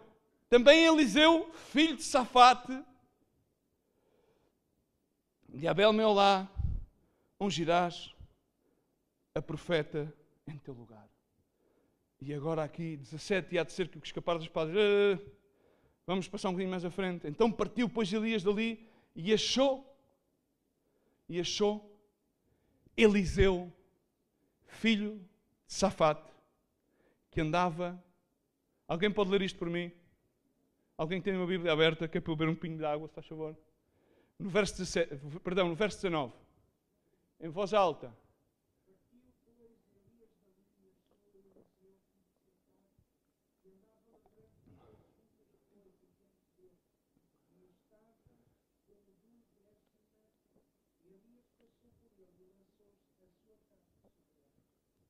também Eliseu, filho de Safate, de Abel Meolá, ungirás a profeta em teu lugar. E agora aqui, 17, e há de ser que escapar das espadas. Vamos passar um bocadinho mais à frente. Então partiu, pois, Elias dali e achou Eliseu, filho de Safate, que andava... Alguém pode ler isto por mim? Alguém que tem uma Bíblia aberta, que é para eu beber um pingo de água, se faz favor? No verso 19. Em voz alta.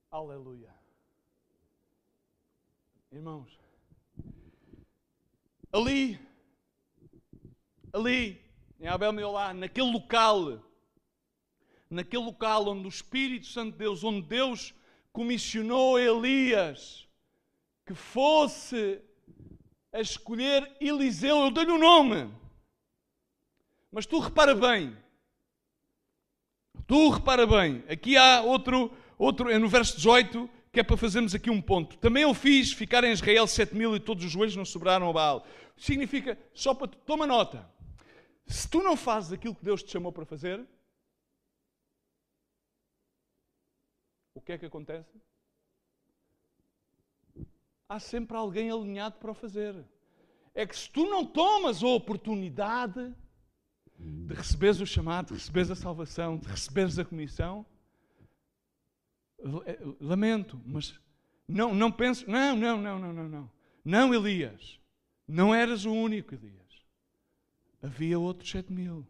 Aleluia. Irmãos, ali, em Abel Meolá, naquele local onde o Espírito Santo de Deus, onde Deus comissionou Elias que fosse a escolher Eliseu, eu dei-lhe o nome, mas tu repara bem, aqui há outro é no verso 18, que é para fazermos aqui um ponto. Também eu fiz ficar em Israel 7.000 e todos os joelhos não sobraram a Baal. Significa, só para toma nota, se tu não fazes aquilo que Deus te chamou para fazer, o que é que acontece? Há sempre alguém alinhado para o fazer. É que se tu não tomas a oportunidade de receberes o chamado, de receberes a salvação, de receberes a comissão, lamento, mas não penso, não, Elias, não eras o único, Elias. Havia outros 7.000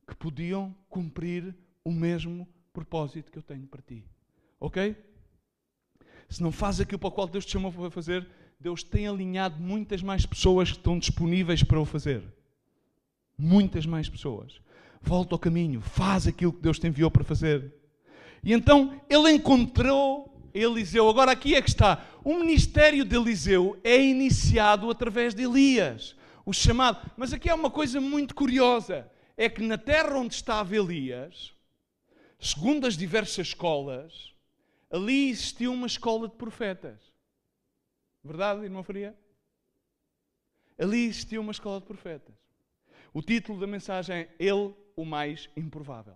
que podiam cumprir o mesmo propósito que eu tenho para ti. Ok? Se não fazes aquilo para o qual Deus te chamou para fazer, Deus tem alinhado muitas mais pessoas que estão disponíveis para o fazer. Muitas mais pessoas. Volta ao caminho, faz aquilo que Deus te enviou para fazer. E então ele encontrou Eliseu. Agora aqui é que está. O ministério de Eliseu é iniciado através de Elias. O chamado. Mas aqui há uma coisa muito curiosa. É que na terra onde estava Elias, segundo as diversas escolas, ali existia uma escola de profetas. Verdade, irmão Faria? Ali existia uma escola de profetas. O título da mensagem é Ele, o mais improvável.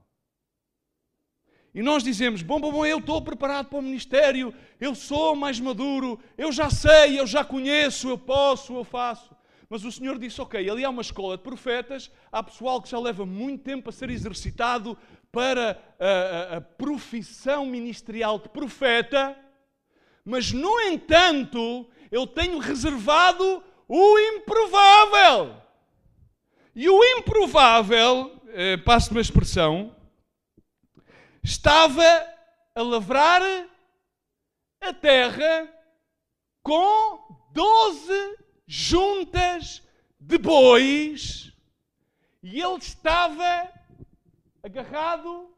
E nós dizemos, bom, eu estou preparado para o ministério, eu sou mais maduro, eu já sei, eu já conheço, eu posso, eu faço. Mas o Senhor disse, ok, ali há uma escola de profetas, há pessoal que já leva muito tempo a ser exercitado para a profissão ministerial de profeta, mas, no entanto, eu tenho reservado o improvável. E o improvável, passo-me a expressão, estava a lavrar a terra com 12 juntas de bois e ele estava agarrado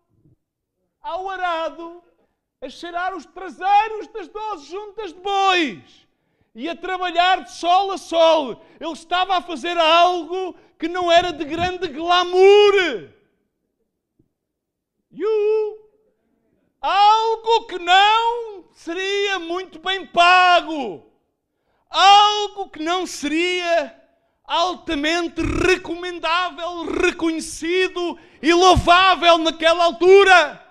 ao arado a cheirar os traseiros das 12 juntas de bois e a trabalhar de sol a sol. Ele estava a fazer algo que não era de grande glamour. Algo que não seria muito bem pago. Algo que não seria altamente recomendável, reconhecido e louvável naquela altura.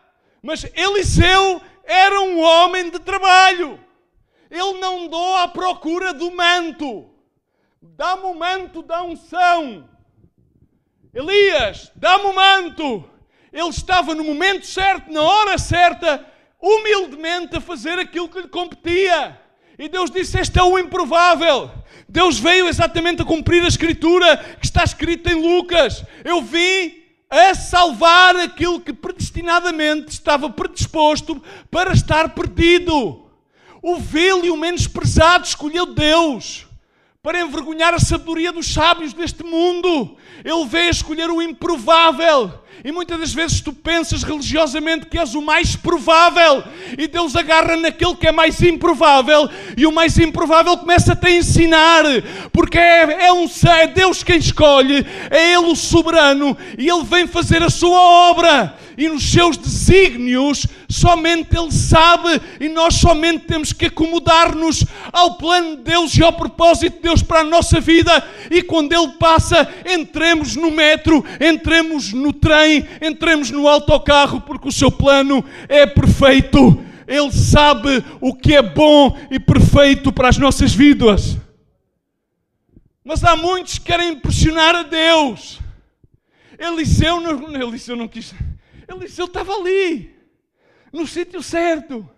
Mas Eliseu era um homem de trabalho. Ele não andou à procura do manto. Dá-me o manto da unção. Elias, dá-me o manto. Ele estava no momento certo, na hora certa, humildemente a fazer aquilo que lhe competia. E Deus disse, este é o improvável. Deus veio exatamente a cumprir a Escritura que está escrita em Lucas. Eu vim a salvar aquilo que predestinadamente estava predisposto para estar perdido. O vil e o menosprezado escolheu Deus para envergonhar a sabedoria dos sábios deste mundo. Ele veio a escolher o improvável. E muitas das vezes tu pensas religiosamente que és o mais provável. E Deus agarra naquele que é mais improvável. E o mais improvável começa-te a ensinar. Porque é Deus quem escolhe. É Ele o soberano. E Ele vem fazer a sua obra. e nos seus desígnios, somente Ele sabe, e nós somente temos que acomodar-nos ao plano de Deus e ao propósito de Deus para a nossa vida. E quando Ele passa, entremos no metro, entremos no trem, entremos no autocarro, porque o seu plano é perfeito. Ele sabe o que é bom e perfeito para as nossas vidas. Mas há muitos que querem impressionar a Deus. Eliseu não quis. Eliseu estava ali, no sítio certo.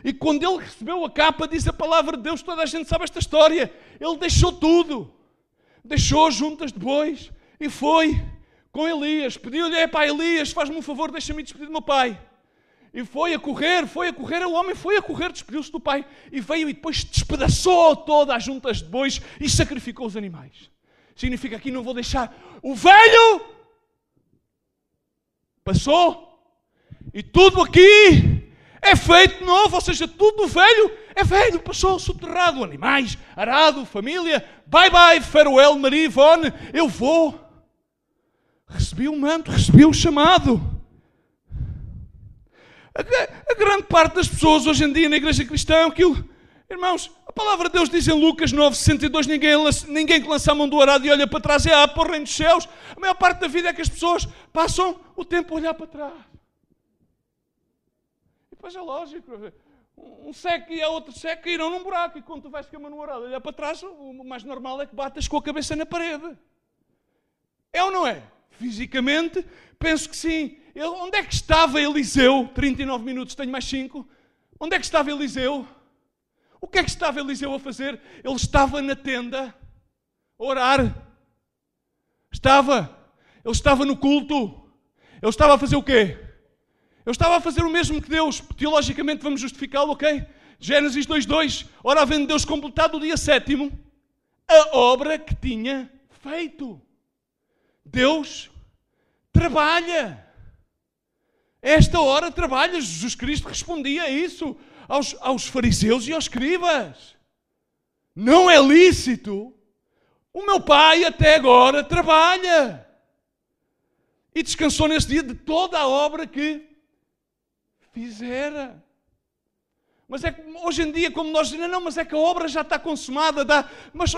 E quando ele recebeu a capa, diz a palavra de Deus, toda a gente sabe esta história. Ele deixou tudo. Deixou as juntas de bois e foi com Elias. Pediu-lhe: Elias, faz-me um favor, deixa-me despedir do meu pai. E foi a correr, o homem foi a correr, despediu-se do pai e veio e depois despedaçou todas as juntas de bois e sacrificou os animais. Significa que não vou deixar. O velho passou e tudo aqui é feito de novo, ou seja, tudo velho é velho, passou, soterrado, animais, arado, família, bye, farewell, Maria Ivone, eu vou. Recebi o manto, recebi o chamado. A grande parte das pessoas hoje em dia na igreja cristã, irmãos, a palavra de Deus diz em Lucas 9:62, ninguém que lança a mão do arado e olha para trás é apto para o reino dos céus. A maior parte da vida é que as pessoas passam o tempo a olhar para trás. E depois é lógico, um cego e a outro cego caíram num buraco, e quando tu vais com a mão no arado a olhar para trás, o mais normal é que batas com a cabeça na parede. É ou não é? Fisicamente, penso que sim. Onde é que estava Eliseu? 39 minutos, tenho mais 5. Onde é que estava Eliseu? O que é que estava Eliseu a fazer? Ele estava na tenda a orar. Ele estava no culto. Ele estava a fazer o quê? Ele estava a fazer o mesmo que Deus. Teologicamente vamos justificá-lo, ok? Gênesis 2:2. Ora, havendo Deus completado o dia 7º, a obra que tinha feito. Deus trabalha. Esta hora trabalha. Jesus Cristo respondia a isso aos fariseus e aos escribas. Não é lícito. O meu pai até agora trabalha. E descansou nesse dia de toda a obra que fizera. Mas é que hoje em dia, como nós dizemos, não, mas é que a obra já está consumada. Mas,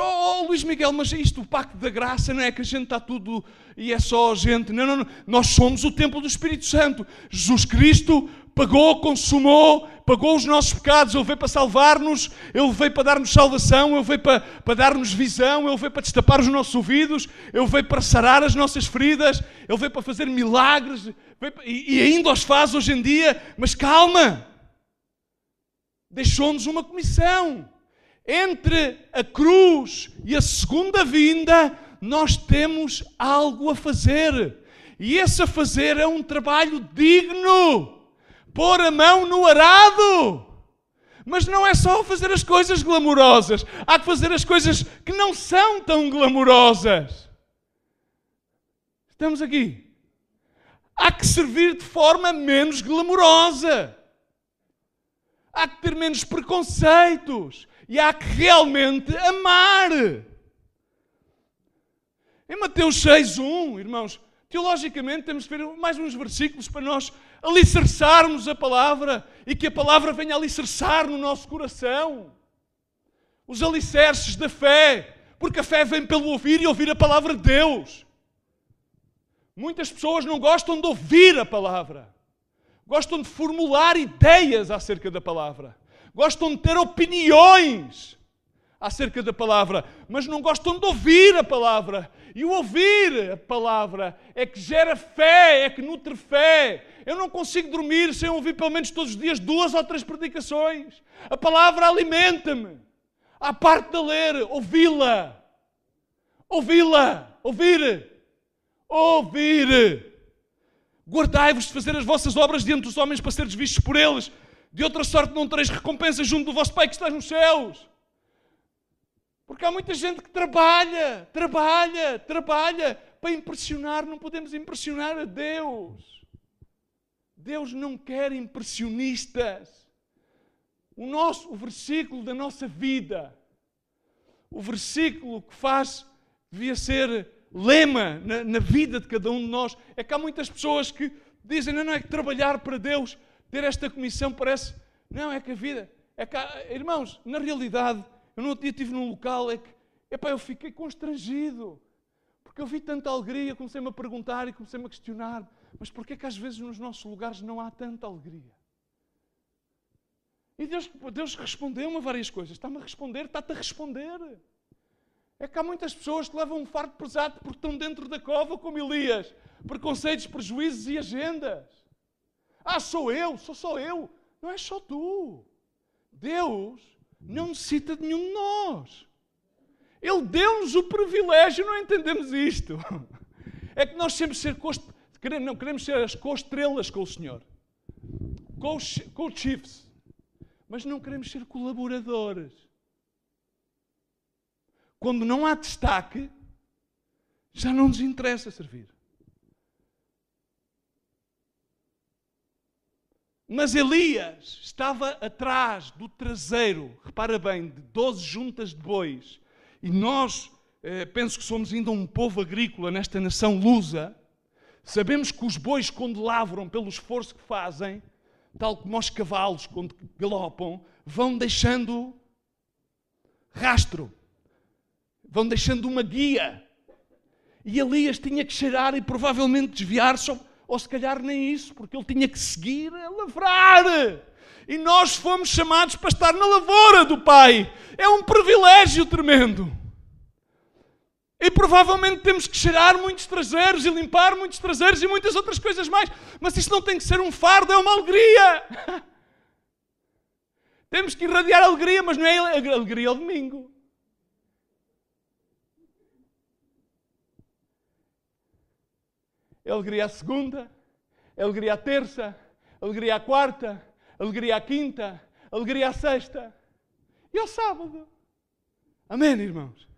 Luís Miguel, mas isto, o pacto da graça, não é que a gente está tudo e é só a gente. Não. Nós somos o templo do Espírito Santo. Jesus Cristo pagou, consumou, pagou os nossos pecados. Ele veio para salvar-nos, Ele veio para dar-nos salvação, Ele veio para dar-nos visão, Ele veio para destapar os nossos ouvidos, Ele veio para sarar as nossas feridas, Ele veio para fazer milagres, e ainda os faz hoje em dia. Mas calma! Deixou-nos uma comissão. Entre a cruz e a segunda vinda, nós temos algo a fazer. E esse a fazer é um trabalho digno. Pôr a mão no arado. Mas não é só fazer as coisas glamourosas. Há que fazer as coisas que não são tão glamourosas. Estamos aqui. Há que servir de forma menos glamourosa. Há que ter menos preconceitos. E há que realmente amar. Em Mateus 6:1, irmãos, teologicamente temos que ver mais uns versículos para nós alicerçarmos a palavra e que a palavra venha alicerçar no nosso coração. Os alicerces da fé. Porque a fé vem pelo ouvir e ouvir a palavra de Deus. Muitas pessoas não gostam de ouvir a palavra. Gostam de formular ideias acerca da palavra. Gostam de ter opiniões acerca da palavra, mas não gostam de ouvir a palavra. E o ouvir a palavra é que gera fé, é que nutre fé. Eu não consigo dormir sem ouvir pelo menos todos os dias 2 ou 3 predicações. A palavra alimenta-me. À parte de ler, ouvi-la. Ouvi-la. Ouvir. Guardai-vos de fazer as vossas obras diante dos homens para seres vistos por eles. De outra sorte não tereis recompensa junto do vosso Pai que está nos céus. Porque há muita gente que trabalha para impressionar. Não podemos impressionar a Deus. Deus não quer impressionistas. O versículo da nossa vida, o versículo que devia ser lema na vida de cada um de nós, é que há muitas pessoas que dizem, não é que trabalhar para Deus, ter esta comissão parece... Não, é que a vida... Irmãos, na realidade, eu no outro dia estive num local, eu fiquei constrangido. Porque eu vi tanta alegria, comecei-me a perguntar e comecei-me a questionar. Mas porquê é que às vezes nos nossos lugares não há tanta alegria? E Deus respondeu-me a várias coisas. Está-me a responder, está-te a responder. É que há muitas pessoas que levam um fardo pesado porque estão dentro da cova como Elias. Preconceitos, prejuízos e agendas. Sou só eu. Não é só tu. Deus não necessita de nenhum de nós. Ele deu-nos o privilégio, não entendemos isto. É que nós sempre queremos ser as co-estrelas com o Senhor. Co-chiefs. Mas não queremos ser colaboradores. Quando não há destaque, já não nos interessa servir. Mas Elias estava atrás do traseiro, repara bem, de 12 juntas de bois. E nós, penso que somos ainda um povo agrícola nesta nação lusa. Sabemos que os bois, quando lavram, pelo esforço que fazem, tal como os cavalos, quando galopam, vão deixando rastro. Vão deixando uma guia. E Elias tinha que cheirar e provavelmente desviar-se, ou se calhar nem isso, porque ele tinha que seguir a lavrar. E nós fomos chamados para estar na lavoura do Pai. É um privilégio tremendo. E provavelmente temos que cheirar muitos traseiros e limpar muitos traseiros e muitas outras coisas mais. Mas isso não tem que ser um fardo, é uma alegria. Temos que irradiar alegria, mas não é alegria ao domingo. É alegria à segunda, é alegria à terça, alegria à quarta, alegria à quinta, alegria à sexta e ao sábado. Amém, irmãos?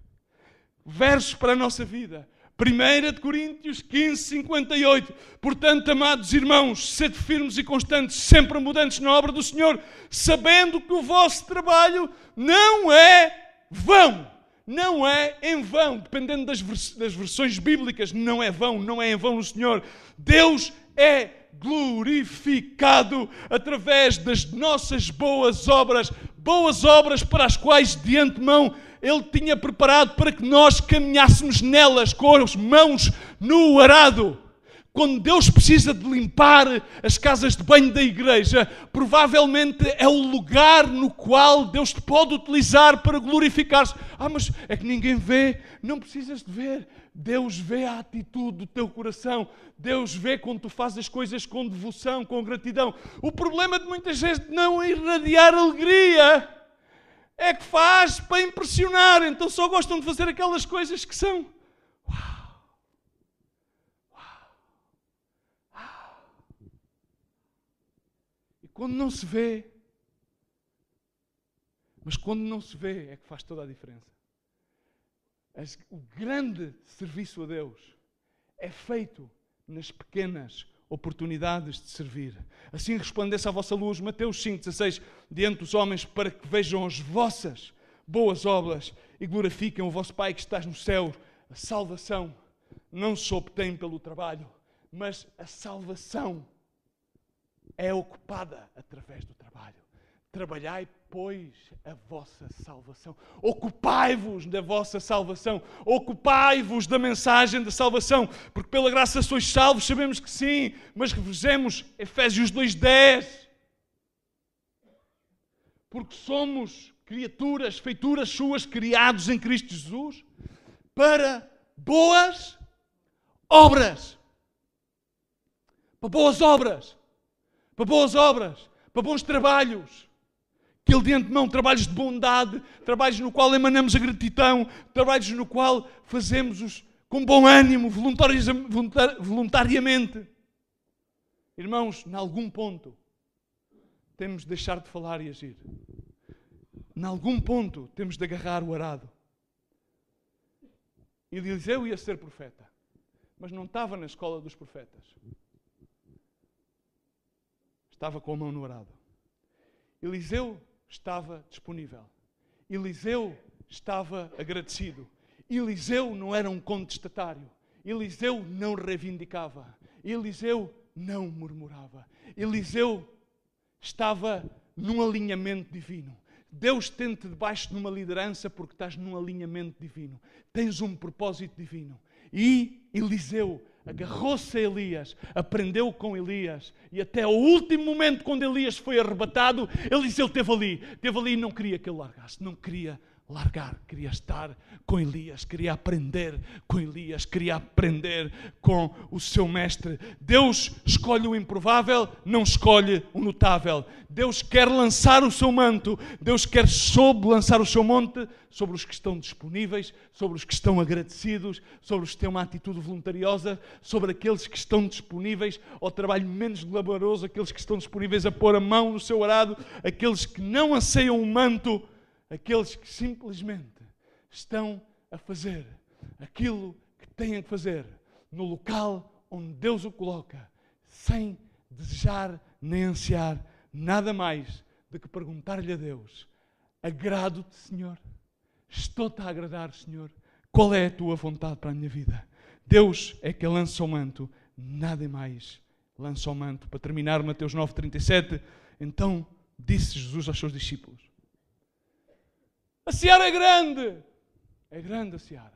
Versos para a nossa vida. 1 Coríntios 15, 58. Portanto, amados irmãos, sede firmes e constantes, sempre mudantes na obra do Senhor, sabendo que o vosso trabalho não é vão. Não é em vão, dependendo das versões bíblicas, não é em vão no Senhor. Deus é glorificado através das nossas boas obras para as quais de antemão Ele tinha preparado para que nós caminhássemos nelas com as mãos no arado. Quando Deus precisa de limpar as casas de banho da igreja, provavelmente é o lugar no qual Deus te pode utilizar para glorificar-se. Mas é que ninguém vê. Não precisas de ver. Deus vê a atitude do teu coração. Deus vê quando tu fazes as coisas com devoção, com gratidão. O problema de muitas vezes não irradiar alegria é que faz para impressionar. Então só gostam de fazer aquelas coisas que são... Quando não se vê, mas quando não se vê é que faz toda a diferença. O grande serviço a Deus é feito nas pequenas oportunidades de servir. Assim resplandece a vossa luz, Mateus 5,16, diante dos homens, para que vejam as vossas boas obras e glorifiquem o vosso Pai que estás no céu. A salvação não se obtém pelo trabalho, mas a salvação é ocupada através do trabalho. Trabalhai, pois, a vossa salvação. Ocupai-vos da vossa salvação. Ocupai-vos da mensagem da salvação. Porque pela graça sois salvos, sabemos que sim. Mas revisemos Efésios 2,10. Porque somos criaturas, feituras suas, criados em Cristo Jesus, para boas obras. Para boas obras. Para boas obras, para bons trabalhos, que Ele de antemão, trabalhos de bondade, trabalhos no qual emanamos a gratidão, trabalhos no qual fazemos-os com bom ânimo, voluntariamente. Irmãos, em algum ponto, temos de deixar de falar e agir. Em algum ponto, temos de agarrar o arado. Eliseu ia ser profeta, mas não estava na escola dos profetas. Estava com a mão no arado. Eliseu estava disponível. Eliseu estava agradecido. Eliseu não era um contestatário. Eliseu não reivindicava. Eliseu não murmurava. Eliseu estava num alinhamento divino. Deus tem-te debaixo de uma liderança porque estás num alinhamento divino. Tens um propósito divino. E Eliseu agarrou-se a Elias, aprendeu com Elias e até ao último momento, quando Elias foi arrebatado, Eliseu esteve ali e não queria que ele largasse, não queria largar, queria estar com Elias, queria aprender com Elias, queria aprender com o seu mestre. Deus escolhe o improvável, não escolhe o notável. Deus quer lançar o seu manto, Deus quer lançar o seu monte sobre os que estão disponíveis, sobre os que estão agradecidos, sobre os que têm uma atitude voluntariosa, sobre aqueles que estão disponíveis ao trabalho menos glamouroso, aqueles que estão disponíveis a pôr a mão no seu arado, aqueles que não anseiam o manto, aqueles que simplesmente estão a fazer aquilo que têm que fazer no local onde Deus o coloca, sem desejar nem ansiar nada mais do que perguntar-lhe a Deus: agrado-te, Senhor? Estou-te a agradar, Senhor? Qual é a tua vontade para a minha vida? Deus é que lança o manto, nada mais lança o manto. Para terminar, Mateus 9:37, então disse Jesus aos seus discípulos: a seara é grande a seara.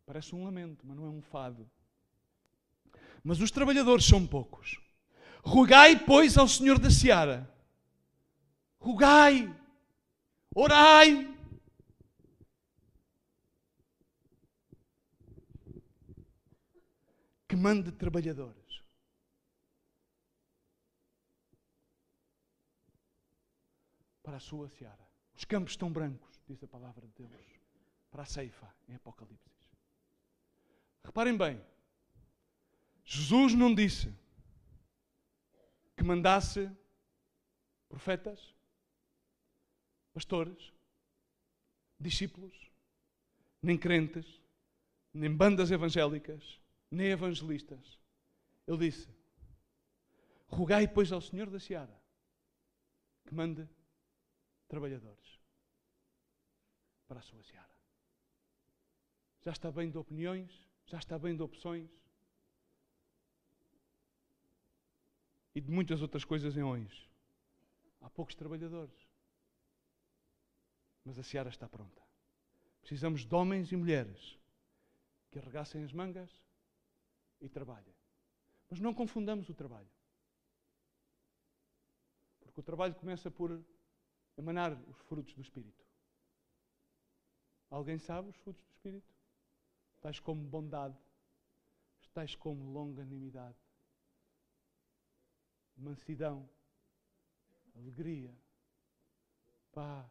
Parece um lamento, mas não é um fado. Mas os trabalhadores são poucos. Rogai, pois, ao Senhor da seara. Rogai, orai. Que mande trabalhadores. Para a sua seara. Os campos estão brancos, diz a palavra de Deus, para a ceifa, em Apocalipse. Reparem bem, Jesus não disse que mandasse profetas, pastores, discípulos, nem crentes, nem bandas evangélicas, nem evangelistas. Ele disse: rogai, pois, ao Senhor da seara que mande trabalhadores para a sua seara. Já está bem de opiniões, já está bem de opções e de muitas outras coisas em hoje. Há poucos trabalhadores, mas a seara está pronta. Precisamos de homens e mulheres que arregassem as mangas e trabalhem. Mas não confundamos o trabalho, porque o trabalho começa por emanar os frutos do Espírito. Alguém sabe os frutos do Espírito? Tais como bondade, tais como longanimidade, mansidão, alegria, paz,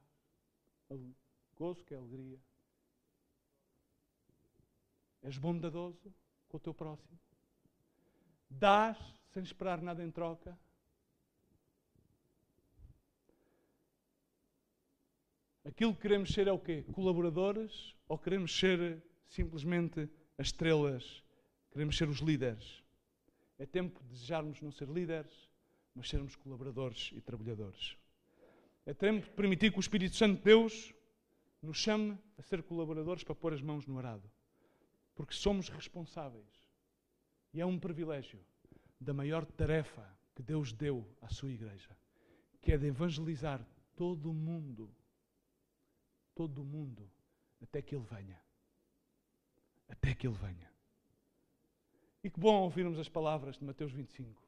gozo, que é alegria. És bondadoso com o teu próximo. Dás sem esperar nada em troca. Aquilo que queremos ser é o quê? Colaboradores? Ou queremos ser simplesmente as estrelas? Queremos ser os líderes? É tempo de desejarmos não ser líderes, mas sermos colaboradores e trabalhadores. É tempo de permitir que o Espírito Santo de Deus nos chame a ser colaboradores para pôr as mãos no arado. Porque somos responsáveis. E é um privilégio da maior tarefa que Deus deu à sua igreja, que é de evangelizar todo o mundo, até que Ele venha. Até que Ele venha. E que bom ouvirmos as palavras de Mateus 25.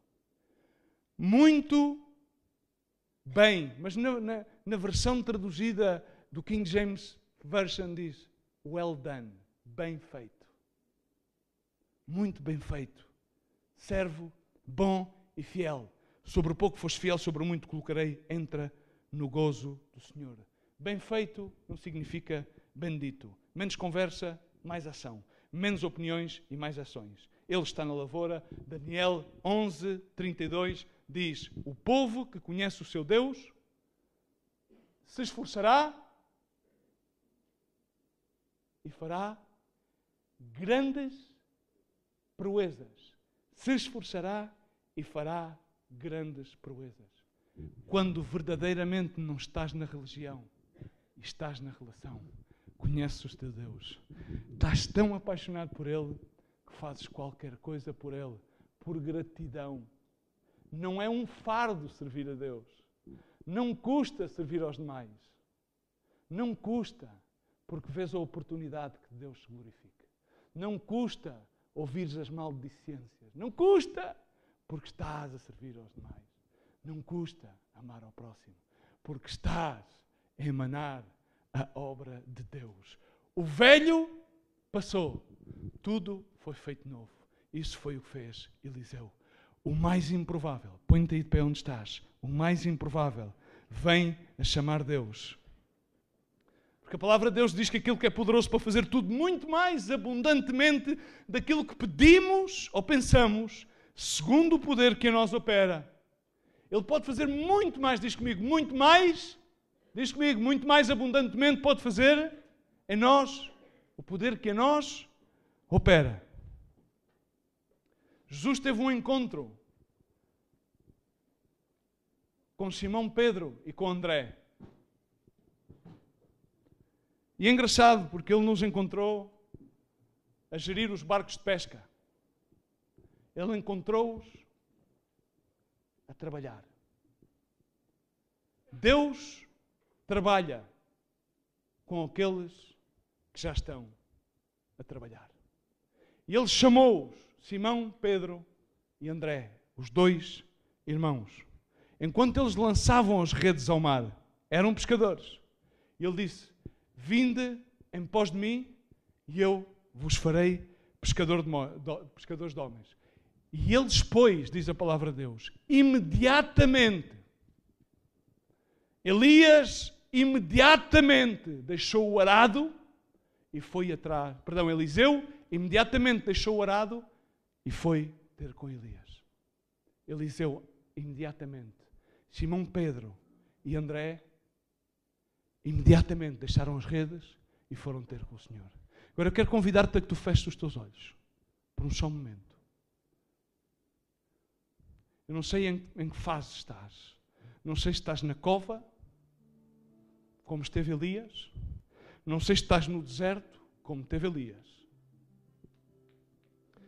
Muito bem, mas na versão traduzida do King James Version diz: well done, bem feito. Muito bem feito. Servo, bom e fiel. Sobre o pouco foste fiel, sobre o muito colocarei, entra no gozo do Senhor. Bem feito não significa bendito. Menos conversa, mais ação. Menos opiniões e mais ações. Ele está na lavoura. Daniel 11:32 diz: o povo que conhece o seu Deus se esforçará e fará grandes proezas. Se esforçará e fará grandes proezas. Quando verdadeiramente não estás na religião, estás na relação, conheces o teu Deus, estás tão apaixonado por Ele que fazes qualquer coisa por Ele, por gratidão. Não é um fardo servir a Deus. Não custa servir aos demais. Não custa, porque vês a oportunidade que Deus se glorifica. Não custa ouvires as maldicências. Não custa, porque estás a servir aos demais. Não custa amar ao próximo, porque estás a emanar a obra de Deus. O velho passou, tudo foi feito novo. Isso foi o que fez Eliseu. O mais improvável, põe-te aí de pé onde estás, o mais improvável vem a chamar Deus. Porque a palavra de Deus diz que aquilo que é poderoso para fazer tudo muito mais abundantemente daquilo que pedimos ou pensamos, segundo o poder que em nós opera. Ele pode fazer muito mais, diz comigo, muito mais abundantemente pode fazer em nós o poder que em nós opera. Jesus teve um encontro com Simão Pedro e com André. E é engraçado porque ele nos encontrou a gerir os barcos de pesca. Ele encontrou-os a trabalhar. Deus trabalha com aqueles que já estão a trabalhar. E ele chamou-os, Simão, Pedro e André, os dois irmãos. Enquanto eles lançavam as redes ao mar, eram pescadores. Ele disse: vinde em pós de mim e eu vos farei pescadores de homens. E eles, pois, diz a palavra de Deus, imediatamente, Eliseu imediatamente deixou o arado e foi atrás. Eliseu imediatamente deixou o arado e foi ter com Elias. Eliseu imediatamente. Simão Pedro e André imediatamente deixaram as redes e foram ter com o Senhor. Agora eu quero convidar-te a que tu feches os teus olhos por um só momento. Eu não sei em que fase estás. Não sei se estás na cova, como esteve Elias. Não sei se estás no deserto, como teve Elias.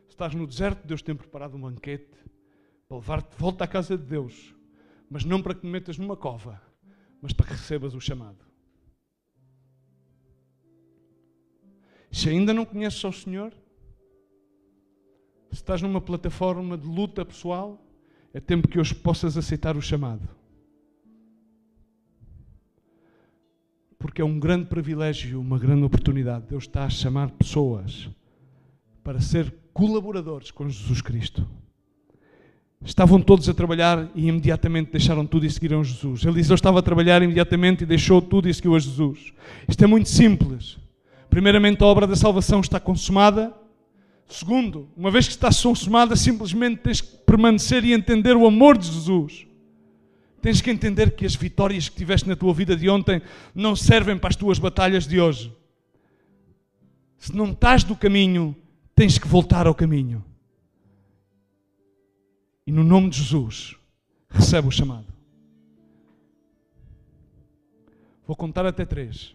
Se estás no deserto, Deus tem preparado um banquete para levar-te de volta à casa de Deus. Mas não para que te metas numa cova, mas para que recebas o chamado. Se ainda não conheces ao Senhor, se estás numa plataforma de luta pessoal, é tempo que hoje possas aceitar o chamado. Porque é um grande privilégio, uma grande oportunidade. Deus está a chamar pessoas para ser colaboradores com Jesus Cristo. Estavam todos a trabalhar e imediatamente deixaram tudo e seguiram Jesus. Eliseu estava a trabalhar imediatamente e deixou tudo e seguiu a Jesus. Isto é muito simples. Primeiramente, a obra da salvação está consumada. Segundo, uma vez que está consumada, simplesmente tens que permanecer e entender o amor de Jesus. Tens que entender que as vitórias que tiveste na tua vida de ontem não servem para as tuas batalhas de hoje. Se não estás do caminho, tens que voltar ao caminho. E no nome de Jesus, recebe o chamado. Vou contar até 3.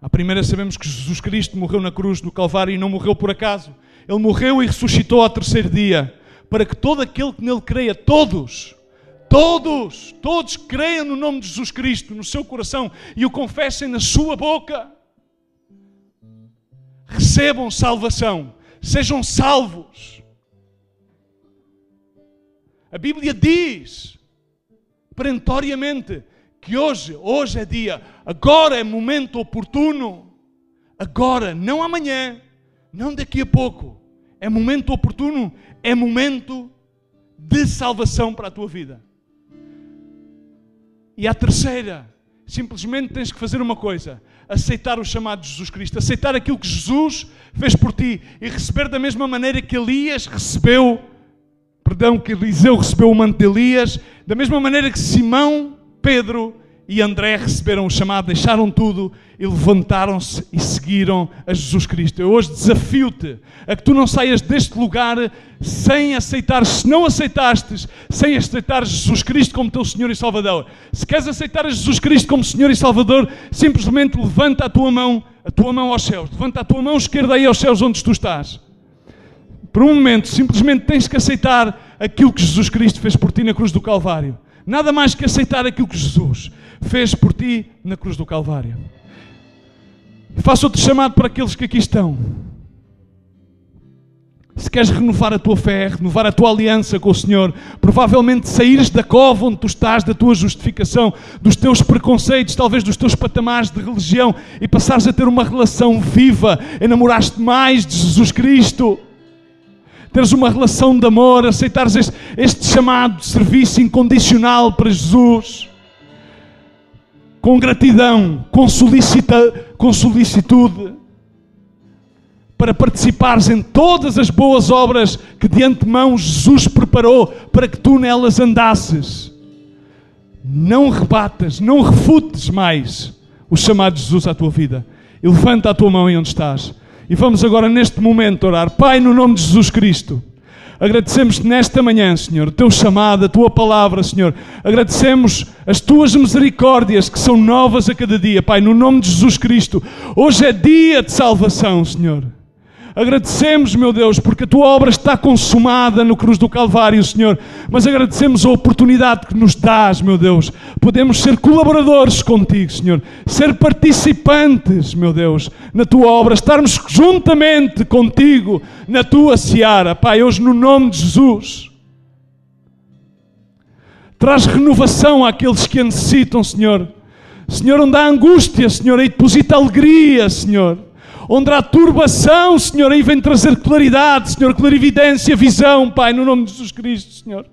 À primeira, sabemos que Jesus Cristo morreu na cruz do Calvário e não morreu por acaso. Ele morreu e ressuscitou ao terceiro dia, para que todo aquele que nele creia, todos creiam no nome de Jesus Cristo, no seu coração, e o confessem na sua boca. Recebam salvação, sejam salvos. A Bíblia diz, perentoriamente, que hoje é dia, agora é momento oportuno, agora, não amanhã, não daqui a pouco, é momento oportuno, é momento de salvação para a tua vida. E a terceira, simplesmente tens que fazer uma coisa, aceitar o chamado de Jesus Cristo, aceitar aquilo que Jesus fez por ti e receber da mesma maneira que que Eliseu recebeu o manto de Elias, da mesma maneira que Simão, Pedro e André receberam o chamado, deixaram tudo e levantaram-se e seguiram a Jesus Cristo. Eu hoje desafio-te a que tu não saias deste lugar sem aceitar, se não aceitastes, sem aceitar Jesus Cristo como teu Senhor e Salvador. Se queres aceitar a Jesus Cristo como Senhor e Salvador, simplesmente levanta a tua mão aos céus. Levanta a tua mão esquerda aí aos céus onde tu estás. por um momento, simplesmente tens que aceitar aquilo que Jesus Cristo fez por ti na cruz do Calvário. Nada mais que aceitar aquilo que Jesus fez por ti na cruz do Calvário. Faço outro chamado para aqueles que aqui estão. Se queres renovar a tua fé, renovar a tua aliança com o Senhor, provavelmente saíres da cova onde tu estás, da tua justificação, dos teus preconceitos, talvez dos teus patamares de religião, e passares a ter uma relação viva, enamorar-te mais de Jesus Cristo, teres uma relação de amor, aceitares este chamado de serviço incondicional para Jesus, com gratidão, com solicitude, para participares em todas as boas obras que de antemão Jesus preparou para que tu nelas andasses. Não rebatas, não refutes mais o chamado de Jesus à tua vida. E levanta a tua mão em onde estás. E vamos agora neste momento orar. Pai, no nome de Jesus Cristo, agradecemos-te nesta manhã, Senhor, o teu chamado, a tua palavra, Senhor. Agradecemos as tuas misericórdias que são novas a cada dia, Pai, no nome de Jesus Cristo. Hoje é dia de salvação, Senhor. Agradecemos, meu Deus, porque a tua obra está consumada no cruz do Calvário, Senhor. Mas agradecemos a oportunidade que nos dás, meu Deus. Podemos ser colaboradores contigo, Senhor. Ser participantes, meu Deus, na tua obra. Estarmos juntamente contigo na tua seara. Pai, hoje no nome de Jesus. Traz renovação àqueles que a necessitam, Senhor. Senhor, onde há angústia, Senhor, aí deposita alegria, Senhor. Onde há turbação, Senhor, aí vem trazer claridade, Senhor, clarividência, visão, Pai, no nome de Jesus Cristo, Senhor.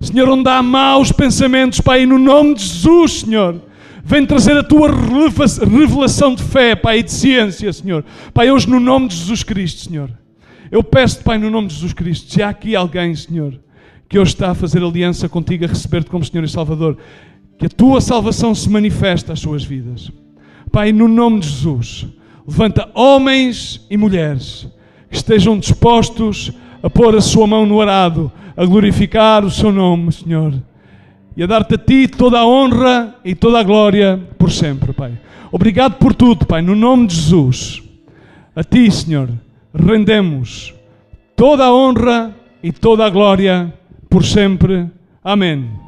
Senhor, onde há maus pensamentos, Pai, no nome de Jesus, Senhor, vem trazer a tua revelação de fé, Pai, e de ciência, Senhor. Pai, hoje no nome de Jesus Cristo, Senhor, eu peço-te, Pai, no nome de Jesus Cristo, se há aqui alguém, Senhor, que hoje está a fazer aliança contigo, a receber-te como Senhor e Salvador, que a tua salvação se manifeste às suas vidas. Pai, no nome de Jesus, levanta homens e mulheres que estejam dispostos a pôr a sua mão no arado, a glorificar o seu nome, Senhor, e a dar-te a ti toda a honra e toda a glória por sempre, Pai. Obrigado por tudo, Pai, no nome de Jesus. A ti, Senhor, rendemos toda a honra e toda a glória por sempre. Amém.